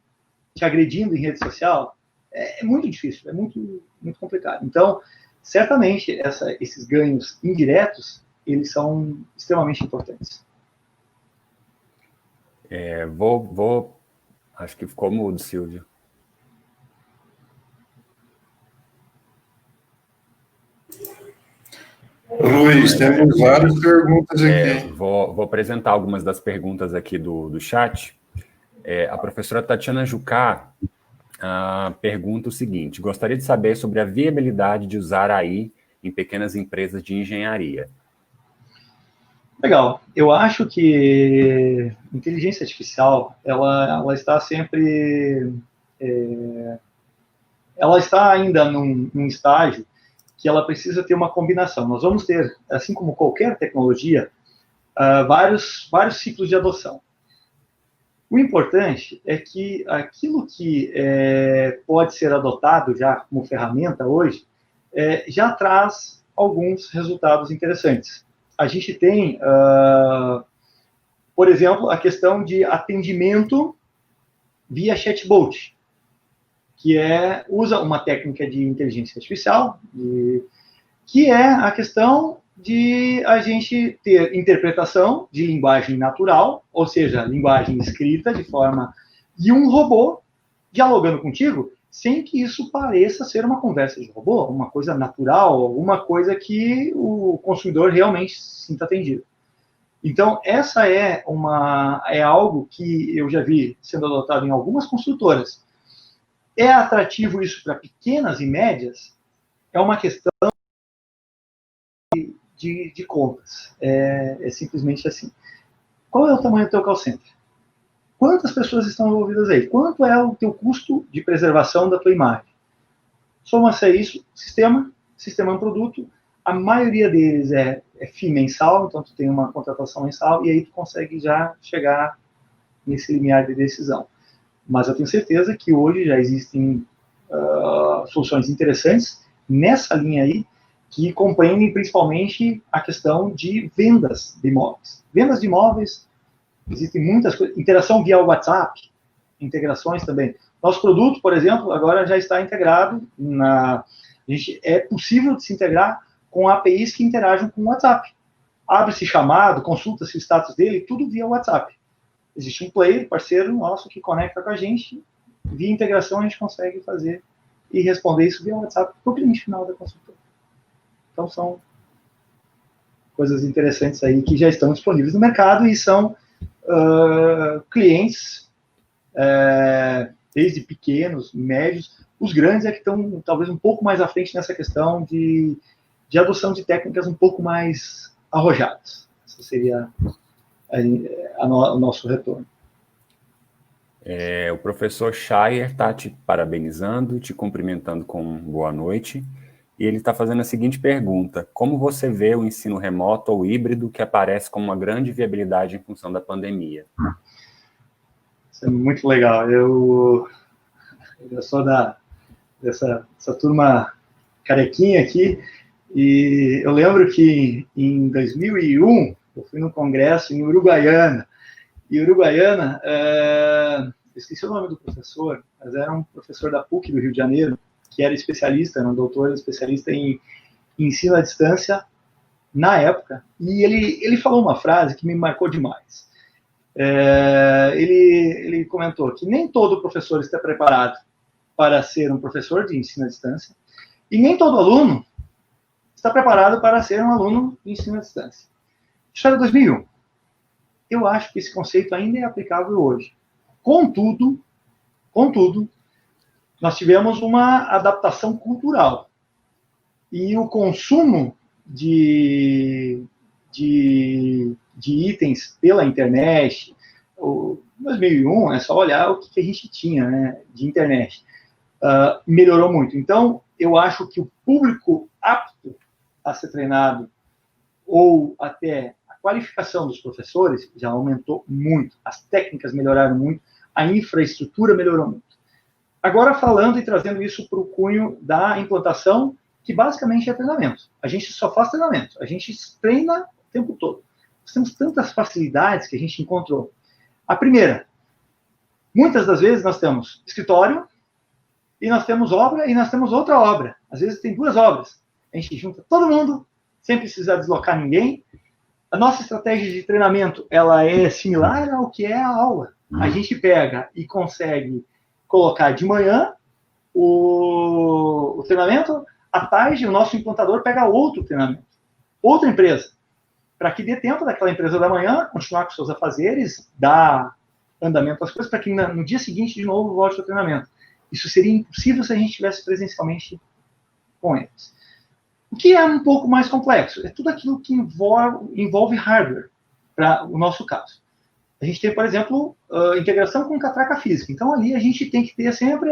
S3: te agredindo em rede social? É muito difícil, é muito, muito complicado. Então, certamente, esses ganhos indiretos, eles são extremamente importantes.
S1: Acho que ficou mudo, Silvio.
S2: Luiz, temos várias perguntas aqui.
S1: Vou apresentar algumas das perguntas aqui do chat. A professora Tatiana Jucá pergunta o seguinte: gostaria de saber sobre a viabilidade de usar AI em pequenas empresas de engenharia.
S3: Legal. Eu acho que inteligência artificial, ela está sempre... ela está ainda num estágio que ela precisa ter uma combinação. Nós vamos ter, assim como qualquer tecnologia, vários ciclos de adoção. O importante é que aquilo que pode ser adotado já como ferramenta hoje, já traz alguns resultados interessantes. A gente tem, por exemplo, a questão de atendimento via chatbot, que usa uma técnica de inteligência artificial, que é a questão de a gente ter interpretação de linguagem natural, ou seja, linguagem escrita de forma... e um robô dialogando contigo, sem que isso pareça ser uma conversa de robô, uma coisa natural, alguma coisa que o consumidor realmente se sinta atendido. Então, essa é algo que eu já vi sendo adotado em algumas construtoras. É atrativo isso para pequenas e médias? É uma questão de contas. É simplesmente assim. Qual é o tamanho do teu call center? Quantas pessoas estão envolvidas aí? Quanto é o teu custo de preservação da tua imagem? Soma-se a isso, sistema é um produto, a maioria deles é FII mensal, então tu tem uma contratação mensal, e aí tu consegue já chegar nesse limiar de decisão. Mas eu tenho certeza que hoje já existem soluções interessantes nessa linha aí, que compreendem principalmente a questão de vendas de imóveis. Vendas de imóveis, existem muitas coisas, interação via WhatsApp, integrações também. Nosso produto, por exemplo, agora já está integrado, é possível de se integrar com APIs que interagem com o WhatsApp. Abre-se chamado, consulta-se o status dele, tudo via WhatsApp. Existe um player, parceiro nosso, que conecta com a gente, via integração a gente consegue fazer e responder isso via WhatsApp para o cliente final da consultora. Então são coisas interessantes aí que já estão disponíveis no mercado e são clientes, desde pequenos, médios, os grandes que estão talvez um pouco mais à frente nessa questão de adoção de técnicas um pouco mais arrojadas. Esse seria o nosso retorno.
S1: O professor Shire está te parabenizando, te cumprimentando com boa noite, e ele está fazendo a seguinte pergunta: como você vê o ensino remoto ou híbrido que aparece como uma grande viabilidade em função da pandemia?
S3: Isso é muito legal. Eu sou dessa turma carequinha aqui, e eu lembro que em 2001 eu fui num congresso em Uruguaiana, e Uruguaiana, esqueci o nome do professor, mas era um professor da PUC do Rio de Janeiro, que era especialista, era um doutor especialista em ensino à distância na época, e ele falou uma frase que me marcou demais. Ele comentou que nem todo professor está preparado para ser um professor de ensino à distância, e nem todo aluno está preparado para ser um aluno de ensino à distância. Isso era 2001. Eu acho que esse conceito ainda é aplicável hoje. Contudo, nós tivemos uma adaptação cultural. E o consumo de itens pela internet, em 2001, é só olhar o que a gente tinha, né, de internet. Melhorou muito. Então, eu acho que o público apto a ser treinado ou até a qualificação dos professores já aumentou muito, as técnicas melhoraram muito, a infraestrutura melhorou muito. Agora, falando e trazendo isso para o cunho da implantação, que basicamente é treinamento. A gente só faz treinamento, a gente treina o tempo todo. Nós temos tantas facilidades que a gente encontrou. A primeira, muitas das vezes nós temos escritório, e nós temos obra, e nós temos outra obra. Às vezes tem 2 obras. A gente junta todo mundo, sem precisar deslocar ninguém. A nossa estratégia de treinamento, ela é similar ao que é a aula. A gente pega e consegue colocar de manhã o treinamento, à tarde o nosso implantador pega outro treinamento, outra empresa, para que dê tempo daquela empresa da manhã continuar com seus afazeres, dar andamento às coisas, para que no dia seguinte, de novo, volte ao treinamento. Isso seria impossível se a gente estivesse presencialmente com eles. O que é um pouco mais complexo? É tudo aquilo que envolve hardware, para o nosso caso. A gente tem, por exemplo, integração com catraca física. Então, ali a gente tem que ter sempre,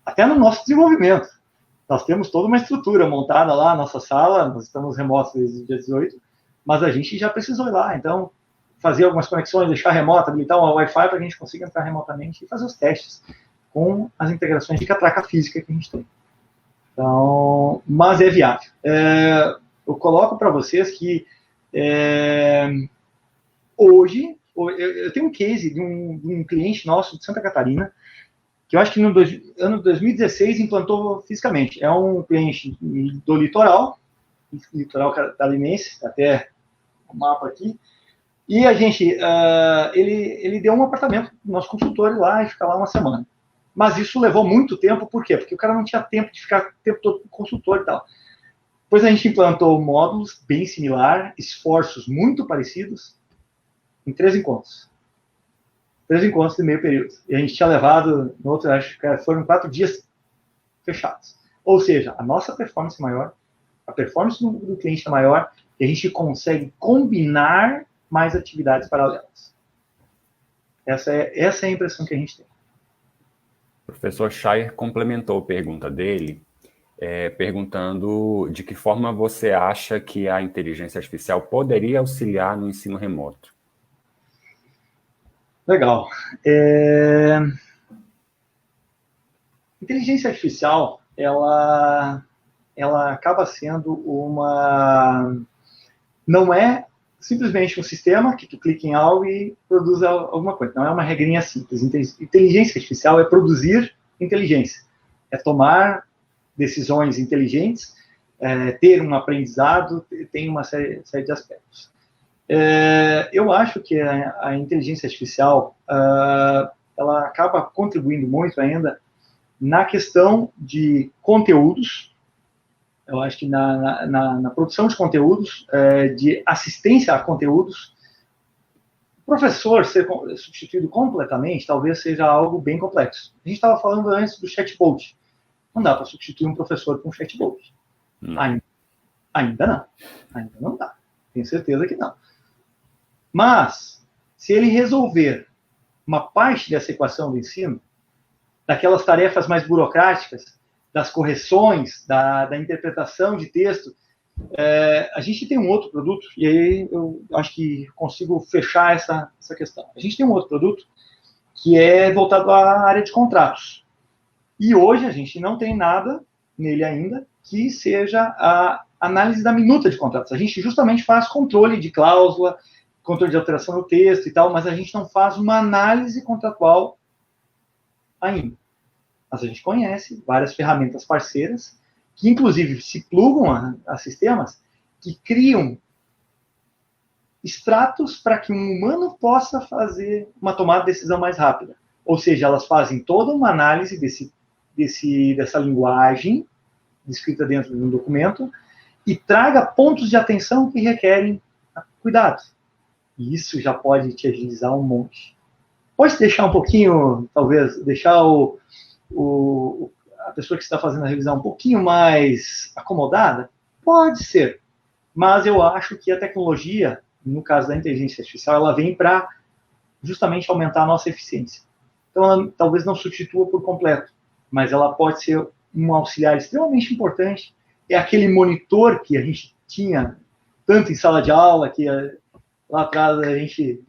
S3: até no nosso desenvolvimento, nós temos toda uma estrutura montada lá, na nossa sala, nós estamos remotos desde o dia 18, mas a gente já precisou ir lá. Então, fazer algumas conexões, deixar remoto, habilitar um Wi-Fi para que a gente consiga entrar remotamente e fazer os testes com as integrações de catraca física que a gente tem. Então, mas é viável. Eu coloco para vocês que hoje, eu tenho um case de um cliente nosso de Santa Catarina, que eu acho que no ano de 2016 implantou fisicamente. É um cliente do litoral catarinense, até o mapa aqui, e a gente, ele deu um apartamento para o nosso consultor lá e ficar lá uma semana. Mas isso levou muito tempo, por quê? Porque o cara não tinha tempo de ficar o tempo todo com o consultor e tal. Depois a gente implantou módulos bem similar, esforços muito parecidos, em 3 encontros. 3 encontros de meio período. E a gente tinha levado, no outro, acho que foram 4 dias fechados. Ou seja, a nossa performance é maior, a performance do cliente é maior, e a gente consegue combinar mais atividades paralelas. Essa é a impressão que a gente tem.
S1: O professor Shire complementou a pergunta dele, perguntando de que forma você acha que a inteligência artificial poderia auxiliar no ensino remoto.
S3: Legal. Inteligência artificial, ela acaba sendo não é simplesmente um sistema que tu clica em algo e produz alguma coisa. Não é uma regrinha simples. Inteligência artificial é produzir inteligência. É tomar decisões inteligentes, ter um aprendizado, tem uma série de aspectos. Eu acho que a inteligência artificial ela acaba contribuindo muito ainda na questão de conteúdos. Eu acho que na produção de conteúdos, de assistência a conteúdos, o professor ser substituído completamente talvez seja algo bem complexo. A gente estava falando antes do chatbot. Não dá para substituir um professor com um chatbot. Ainda não. Ainda não dá. Tenho certeza que não. Mas, se ele resolver uma parte dessa equação do ensino, daquelas tarefas mais burocráticas, das correções, da interpretação de texto, a gente tem um outro produto, e aí eu acho que consigo fechar essa questão. A gente tem um outro produto que é voltado à área de contratos. E hoje a gente não tem nada nele ainda que seja a análise da minuta de contratos. A gente justamente faz controle de cláusula, controle de alteração no texto e tal, mas a gente não faz uma análise contratual ainda. Mas a gente conhece várias ferramentas parceiras que, inclusive, se plugam a sistemas que criam extratos para que um humano possa fazer uma tomada de decisão mais rápida. Ou seja, elas fazem toda uma análise dessa linguagem descrita dentro de um documento e traga pontos de atenção que requerem cuidado. E isso já pode te agilizar um monte. Pode deixar um pouquinho, talvez, deixar a pessoa que está fazendo a revisão um pouquinho mais acomodada? Pode ser. Mas eu acho que a tecnologia, no caso da inteligência artificial, ela vem para justamente aumentar a nossa eficiência. Então, ela talvez não substitua por completo, mas ela pode ser um auxiliar extremamente importante. É aquele monitor que a gente tinha tanto em sala de aula, que lá atrás a gente,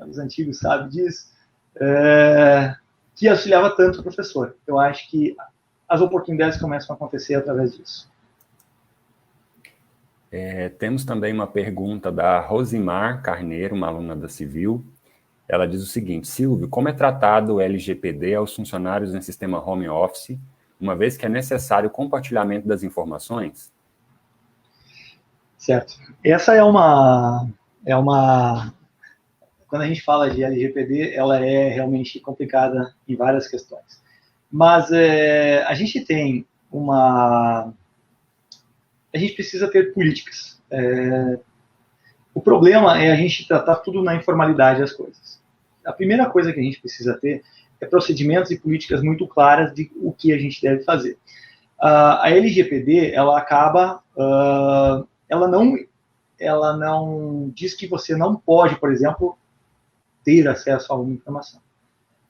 S3: os antigos sabem disso, que auxiliava tanto o professor. Eu acho que as oportunidades começam a acontecer através disso.
S1: Temos também uma pergunta da Rosimar Carneiro, uma aluna da Civil. Ela diz o seguinte: Silvio, como é tratado o LGPD aos funcionários em sistema home office, uma vez que é necessário o compartilhamento das informações?
S3: Certo. Essa é uma... Quando a gente fala de LGPD, ela é realmente complicada em várias questões. Mas a gente tem a gente precisa ter políticas. O problema é a gente tratar tudo na informalidade das coisas. A primeira coisa que a gente precisa ter é procedimentos e políticas muito claras de o que a gente deve fazer. A LGPD, ela acaba... ela não diz que você não pode, por exemplo, ter acesso a uma informação.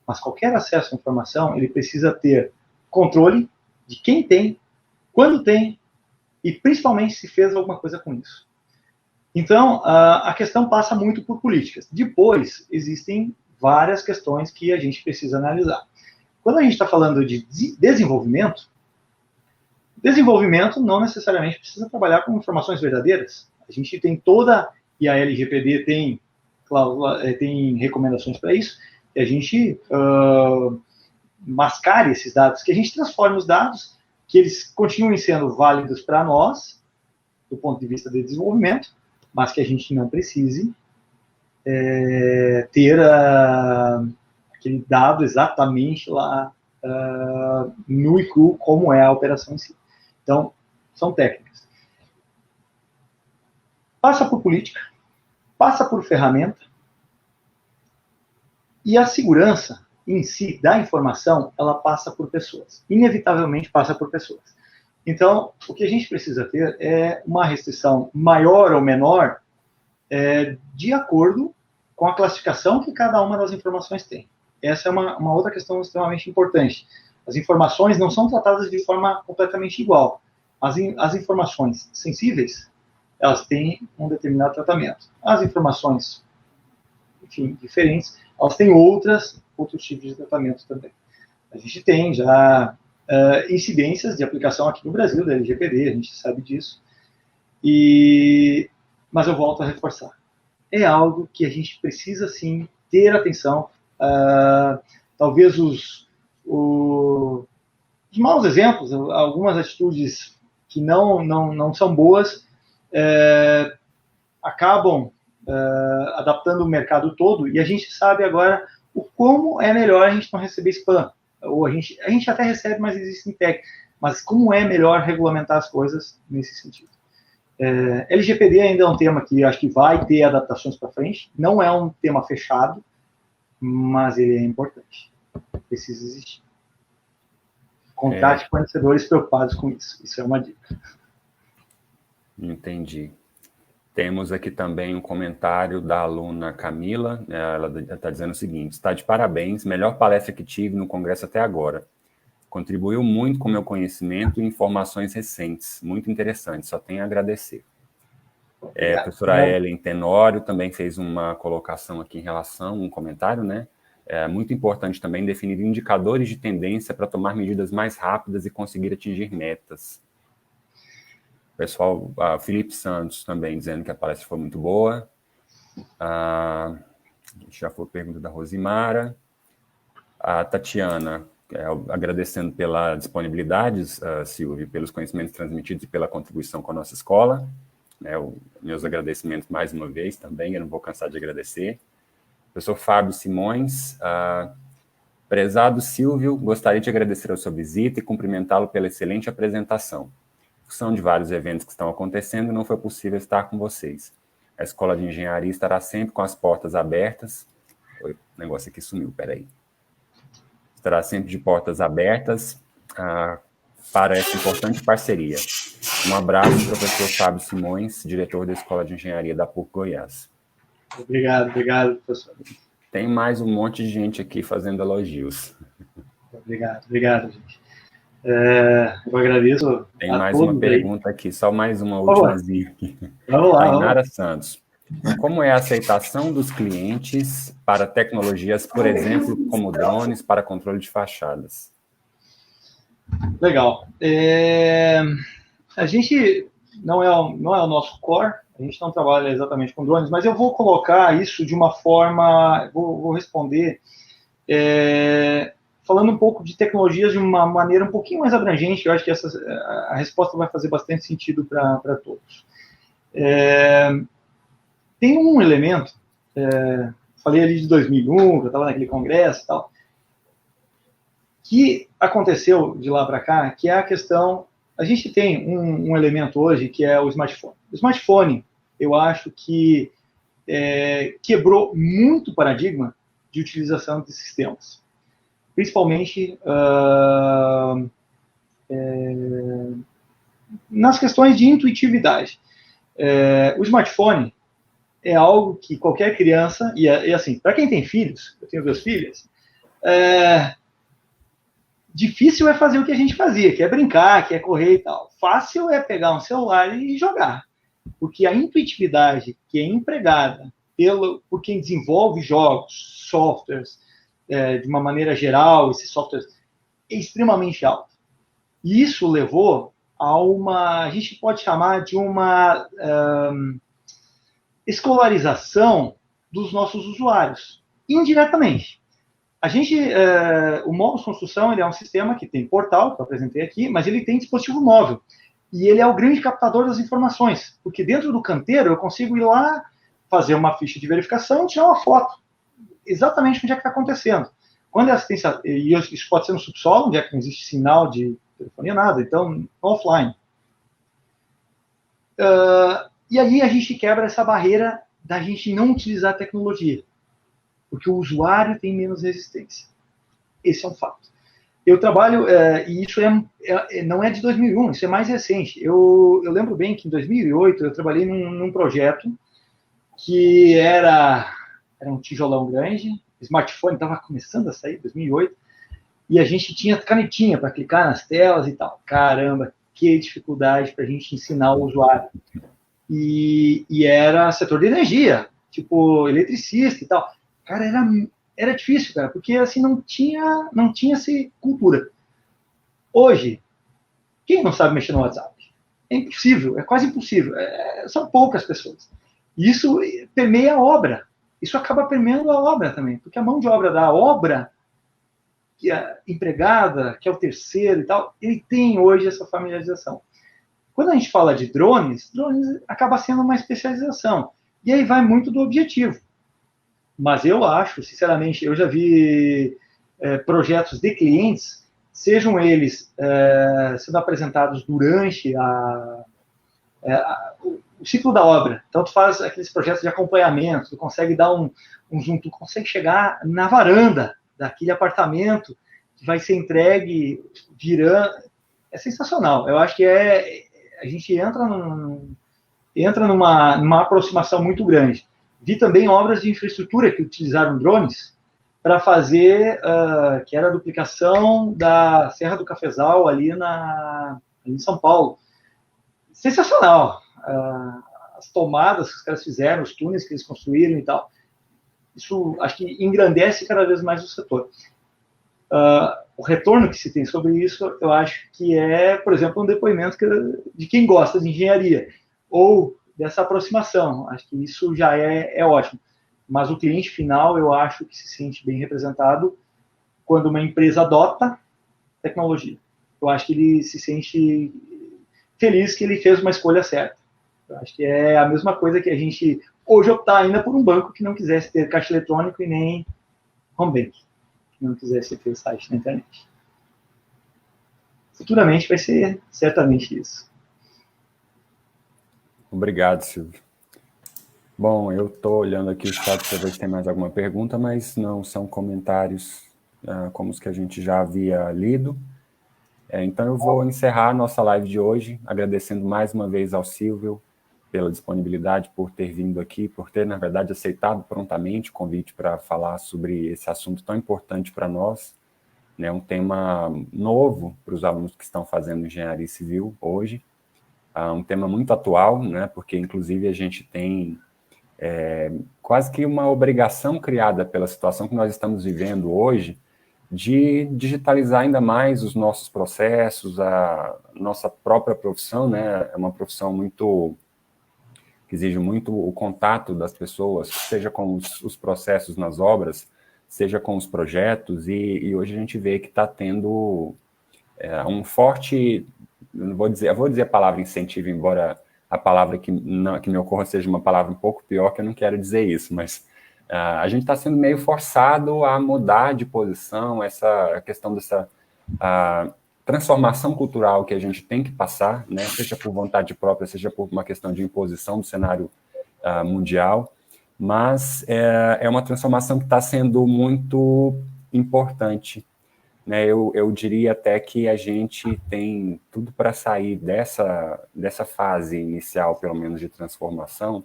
S3: Mas qualquer acesso à informação, ele precisa ter controle de quem tem, quando tem, e principalmente se fez alguma coisa com isso. Então, a questão passa muito por políticas. Depois, existem várias questões que a gente precisa analisar. Quando a gente está falando de desenvolvimento não necessariamente precisa trabalhar com informações verdadeiras. A gente tem e a LGPD tem recomendações para isso, que a gente mascare esses dados, que a gente transforme os dados, que eles continuem sendo válidos para nós, do ponto de vista de desenvolvimento, mas que a gente não precise ter aquele dado exatamente lá nu e cru, como é a operação em si. Então, são técnicas. Passa por política, passa por ferramenta, e a segurança em si da informação, ela passa por pessoas. Inevitavelmente passa por pessoas. Então, o que a gente precisa ter é uma restrição maior ou menor de acordo com a classificação que cada uma das informações tem. Essa é uma outra questão extremamente importante. As informações não são tratadas de forma completamente igual. As informações sensíveis, elas têm um determinado tratamento. As informações, enfim, diferentes, elas têm outros tipos de tratamento também. A gente tem já incidências de aplicação aqui no Brasil da LGPD, a gente sabe disso. Mas eu volto a reforçar. É algo que a gente precisa, sim, ter atenção. Talvez os maus exemplos, algumas atitudes que não são boas, acabam adaptando o mercado todo, e a gente sabe agora como é melhor a gente não receber spam. Ou a gente até recebe, mas existem técnicas. Mas como é melhor regulamentar as coisas nesse sentido? LGPD ainda é um tema que acho que vai ter adaptações para frente. Não é um tema fechado, mas ele é importante. Precisa existir. Contate fornecedores preocupados com isso. Isso é uma dica.
S1: Entendi. Temos aqui também um comentário da aluna Camila. Ela está dizendo o seguinte: está de parabéns, melhor palestra que tive no congresso até agora. Contribuiu muito com meu conhecimento e informações recentes. Muito interessante, só tenho a agradecer. A professora Ellen Tenório também fez uma colocação aqui em relação, um comentário, né? É muito importante também definir indicadores de tendência para tomar medidas mais rápidas e conseguir atingir metas. O pessoal, Felipe Santos também dizendo que a palestra foi muito boa. Já foi a pergunta da Rosimara. A Tatiana, agradecendo pela disponibilidade, Silvio, pelos conhecimentos transmitidos e pela contribuição com a nossa escola. Meus agradecimentos mais uma vez também, eu não vou cansar de agradecer. Professor Fábio Simões, prezado Silvio, gostaria de agradecer a sua visita e cumprimentá-lo pela excelente apresentação. São de vários eventos que estão acontecendo e não foi possível estar com vocês. A Escola de Engenharia estará sempre com as portas abertas. O negócio aqui sumiu, peraí. Estará sempre de portas abertas para essa importante parceria. Um abraço, professor Fábio Simões, diretor da Escola de Engenharia da PUC Goiás.
S3: Obrigado, professor.
S1: Tem mais um monte de gente aqui fazendo elogios.
S3: Obrigado, gente. Eu agradeço.
S1: Tem mais uma pergunta aqui, só mais uma últimazinha aqui.
S3: Vamos lá.
S1: Tainara Santos. Como é a aceitação dos clientes para tecnologias, por exemplo, como drones para controle de fachadas?
S3: Legal. A gente não é o nosso core, a gente não trabalha exatamente com drones, mas eu vou colocar isso de uma forma, vou responder falando um pouco de tecnologias de uma maneira um pouquinho mais abrangente. Eu acho que a resposta vai fazer bastante sentido para todos. Tem um elemento, falei ali de 2001, que eu estava naquele congresso e tal, que aconteceu de lá para cá, que é a questão. A gente tem um elemento hoje que é o smartphone. O smartphone, eu acho que quebrou muito o paradigma de utilização de sistemas, principalmente nas questões de intuitividade. O smartphone é algo que qualquer criança, e assim, para quem tem filhos, eu tenho 2 filhas, difícil é fazer o que a gente fazia, que é brincar, que é correr e tal. Fácil é pegar um celular e jogar. Porque a intuitividade que é empregada por quem desenvolve jogos, softwares, de uma maneira geral, esses softwares, é extremamente alta. E isso levou a a gente pode chamar de uma escolarização dos nossos usuários, indiretamente. A gente, o Módulos Construção, ele é um sistema que tem portal, que eu apresentei aqui, mas ele tem dispositivo móvel. E ele é o grande captador das informações, porque dentro do canteiro eu consigo ir lá, fazer uma ficha de verificação e tirar uma foto. Exatamente onde é que está acontecendo. Quando é assistência, e isso pode ser no subsolo, onde é que não existe sinal de telefonia, nada, então offline. E aí a gente quebra essa barreira da gente não utilizar a tecnologia, porque o usuário tem menos resistência. Esse é um fato. Eu trabalho, e isso não é de 2001, isso é mais recente. Eu lembro bem que em 2008 eu trabalhei num projeto que era um tijolão grande, o smartphone estava começando a sair, 2008, e a gente tinha canetinha para clicar nas telas e tal. Caramba, que dificuldade para a gente ensinar o usuário. E era setor de energia, tipo eletricista e tal. Cara, era difícil, cara, porque assim não tinha essa cultura. Hoje, quem não sabe mexer no WhatsApp? É impossível, é quase impossível. São poucas pessoas. Isso permeia a obra. Isso acaba permeando a obra também, porque a mão de obra da obra, que é empregada, que é o terceiro e tal, ele tem hoje essa familiarização. Quando a gente fala de drones acaba sendo uma especialização. E aí vai muito do objetivo. Mas eu acho, sinceramente, eu já vi projetos de clientes, sejam eles sendo apresentados durante o ciclo da obra. Então, tu faz aqueles projetos de acompanhamento, tu consegue dar um zoom, tu consegue chegar na varanda daquele apartamento que vai ser entregue virando. É sensacional. Eu acho que a gente entra numa aproximação muito grande. Vi também obras de infraestrutura que utilizaram drones para fazer, que era a duplicação da Serra do Cafezal ali em São Paulo. Sensacional. As tomadas que os caras fizeram, os túneis que eles construíram e tal. Isso acho que engrandece cada vez mais o setor. O retorno que se tem sobre isso, eu acho que por exemplo, um depoimento de quem gosta de engenharia, ou dessa aproximação. Acho que isso já é ótimo. Mas o cliente final, eu acho que se sente bem representado quando uma empresa adota tecnologia. Eu acho que ele se sente feliz que ele fez uma escolha certa. Eu acho que é a mesma coisa que a gente hoje optar ainda por um banco que não quisesse ter caixa eletrônico e nem home banking, que não quisesse ter site na internet. Futuramente vai ser certamente isso.
S1: Obrigado, Silvio. Bom, eu estou olhando aqui o chat para ver se tem mais alguma pergunta, mas não são comentários como os que a gente já havia lido. Então eu vou encerrar a nossa live de hoje, agradecendo mais uma vez ao Silvio pela disponibilidade, por ter vindo aqui, por ter, na verdade, aceitado prontamente o convite para falar sobre esse assunto tão importante para nós, né? Um tema novo para os alunos que estão fazendo engenharia civil hoje, um tema muito atual, né? Porque, inclusive, a gente tem quase que uma obrigação criada pela situação que nós estamos vivendo hoje, de digitalizar ainda mais os nossos processos, a nossa própria profissão, né? É uma profissão que exige muito o contato das pessoas, seja com os processos nas obras, seja com os projetos, e hoje a gente vê que está tendo um forte, eu vou dizer a palavra incentivo, embora a palavra que me ocorra seja uma palavra um pouco pior, que eu não quero dizer isso, mas a gente está sendo meio forçado a mudar de posição, essa questão dessa transformação cultural que a gente tem que passar, né, seja por vontade própria, seja por uma questão de imposição do cenário mundial, mas é uma transformação que está sendo muito importante, né? Eu diria até que a gente tem tudo para sair dessa fase inicial, pelo menos de transformação,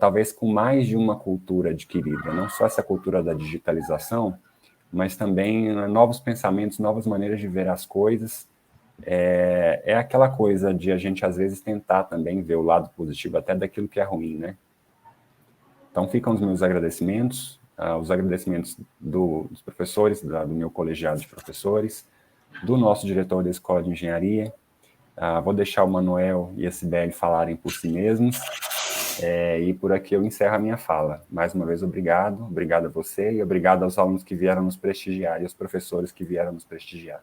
S1: talvez com mais de uma cultura adquirida, não só essa cultura da digitalização, mas também novos pensamentos, novas maneiras de ver as coisas. É aquela coisa de a gente, às vezes, tentar também ver o lado positivo até daquilo que é ruim, né? Então, ficam os meus agradecimentos, os agradecimentos dos professores, do meu colegiado de professores, do nosso diretor da Escola de Engenharia. Vou deixar o Manuel e a Cibele falarem por si mesmos, e por aqui eu encerro a minha fala. Mais uma vez, obrigado a você e obrigado aos alunos que vieram nos prestigiar e aos professores que vieram nos prestigiar.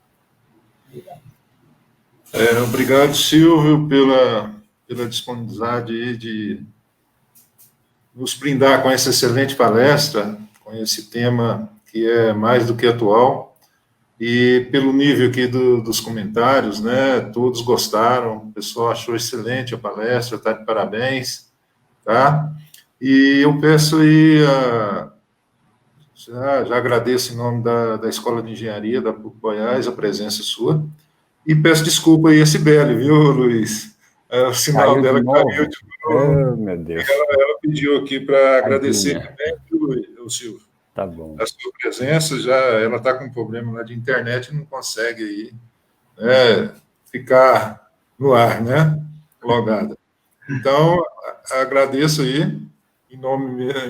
S2: Obrigado, Silvio, pela disponibilidade de nos brindar com essa excelente palestra, com esse tema que é mais do que atual, e pelo nível aqui dos comentários, né, todos gostaram, o pessoal achou excelente a palestra, está de parabéns, tá? E eu peço aí, já agradeço em nome da Escola de Engenharia da PUC Goiás, a presença sua, e peço desculpa aí a Cibele, viu, Luiz? O sinal
S1: caiu
S2: dela
S1: de novo.
S2: caiu de novo.
S1: Oh, meu Deus.
S2: Ela pediu aqui para agradecer também, viu, Silvio?
S1: Tá bom.
S2: A sua presença, ela está com um problema lá de internet e não consegue aí, ficar no ar, né? Logada. Então, agradeço aí, em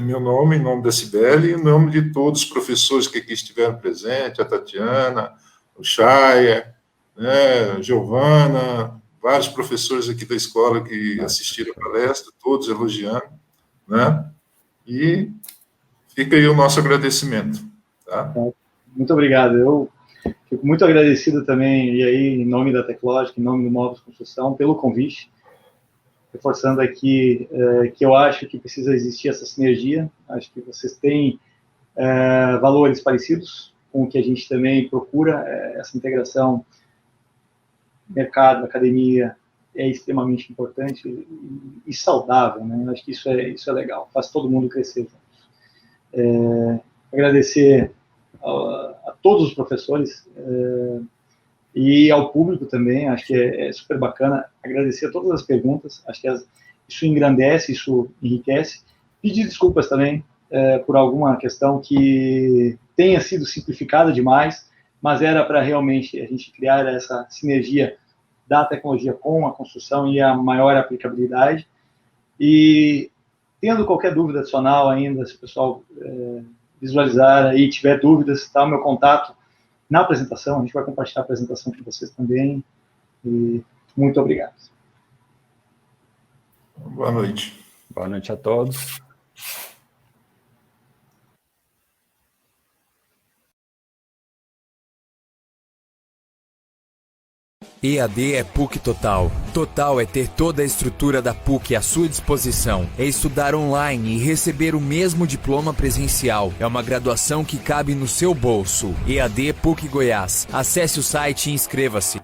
S2: meu nome, em nome da Cibele, e em nome de todos os professores que aqui estiveram presentes, a Tatiana, o Chaya, né, a Giovana, vários professores aqui da escola que assistiram a palestra, todos elogiando, né? E fica aí o nosso agradecimento, tá?
S3: Muito obrigado. Eu fico muito agradecido também, e aí, em nome da Teclógica, em nome do Móveis Construção, pelo convite, reforçando aqui que eu acho que precisa existir essa sinergia. Acho que vocês têm valores parecidos com o que a gente também procura, essa integração mercado, academia, é extremamente importante e saudável, né? Eu acho que isso é legal, faz todo mundo crescer. Agradecer a todos os professores e ao público também, acho que é super bacana. Agradecer a todas as perguntas, acho que isso engrandece, isso enriquece. Pedir desculpas também por alguma questão que tenha sido simplificada demais, mas era para realmente a gente criar essa sinergia da tecnologia com a construção e a maior aplicabilidade. E tendo qualquer dúvida adicional ainda, se o pessoal visualizar aí, tiver dúvidas, está o meu contato na apresentação, a gente vai compartilhar a apresentação com vocês também. E muito obrigado.
S2: Boa noite.
S1: Boa noite a todos.
S5: EAD é PUC Total. Total é ter toda a estrutura da PUC à sua disposição. É estudar online e receber o mesmo diploma presencial. É uma graduação que cabe no seu bolso. EAD PUC Goiás. Acesse o site e inscreva-se.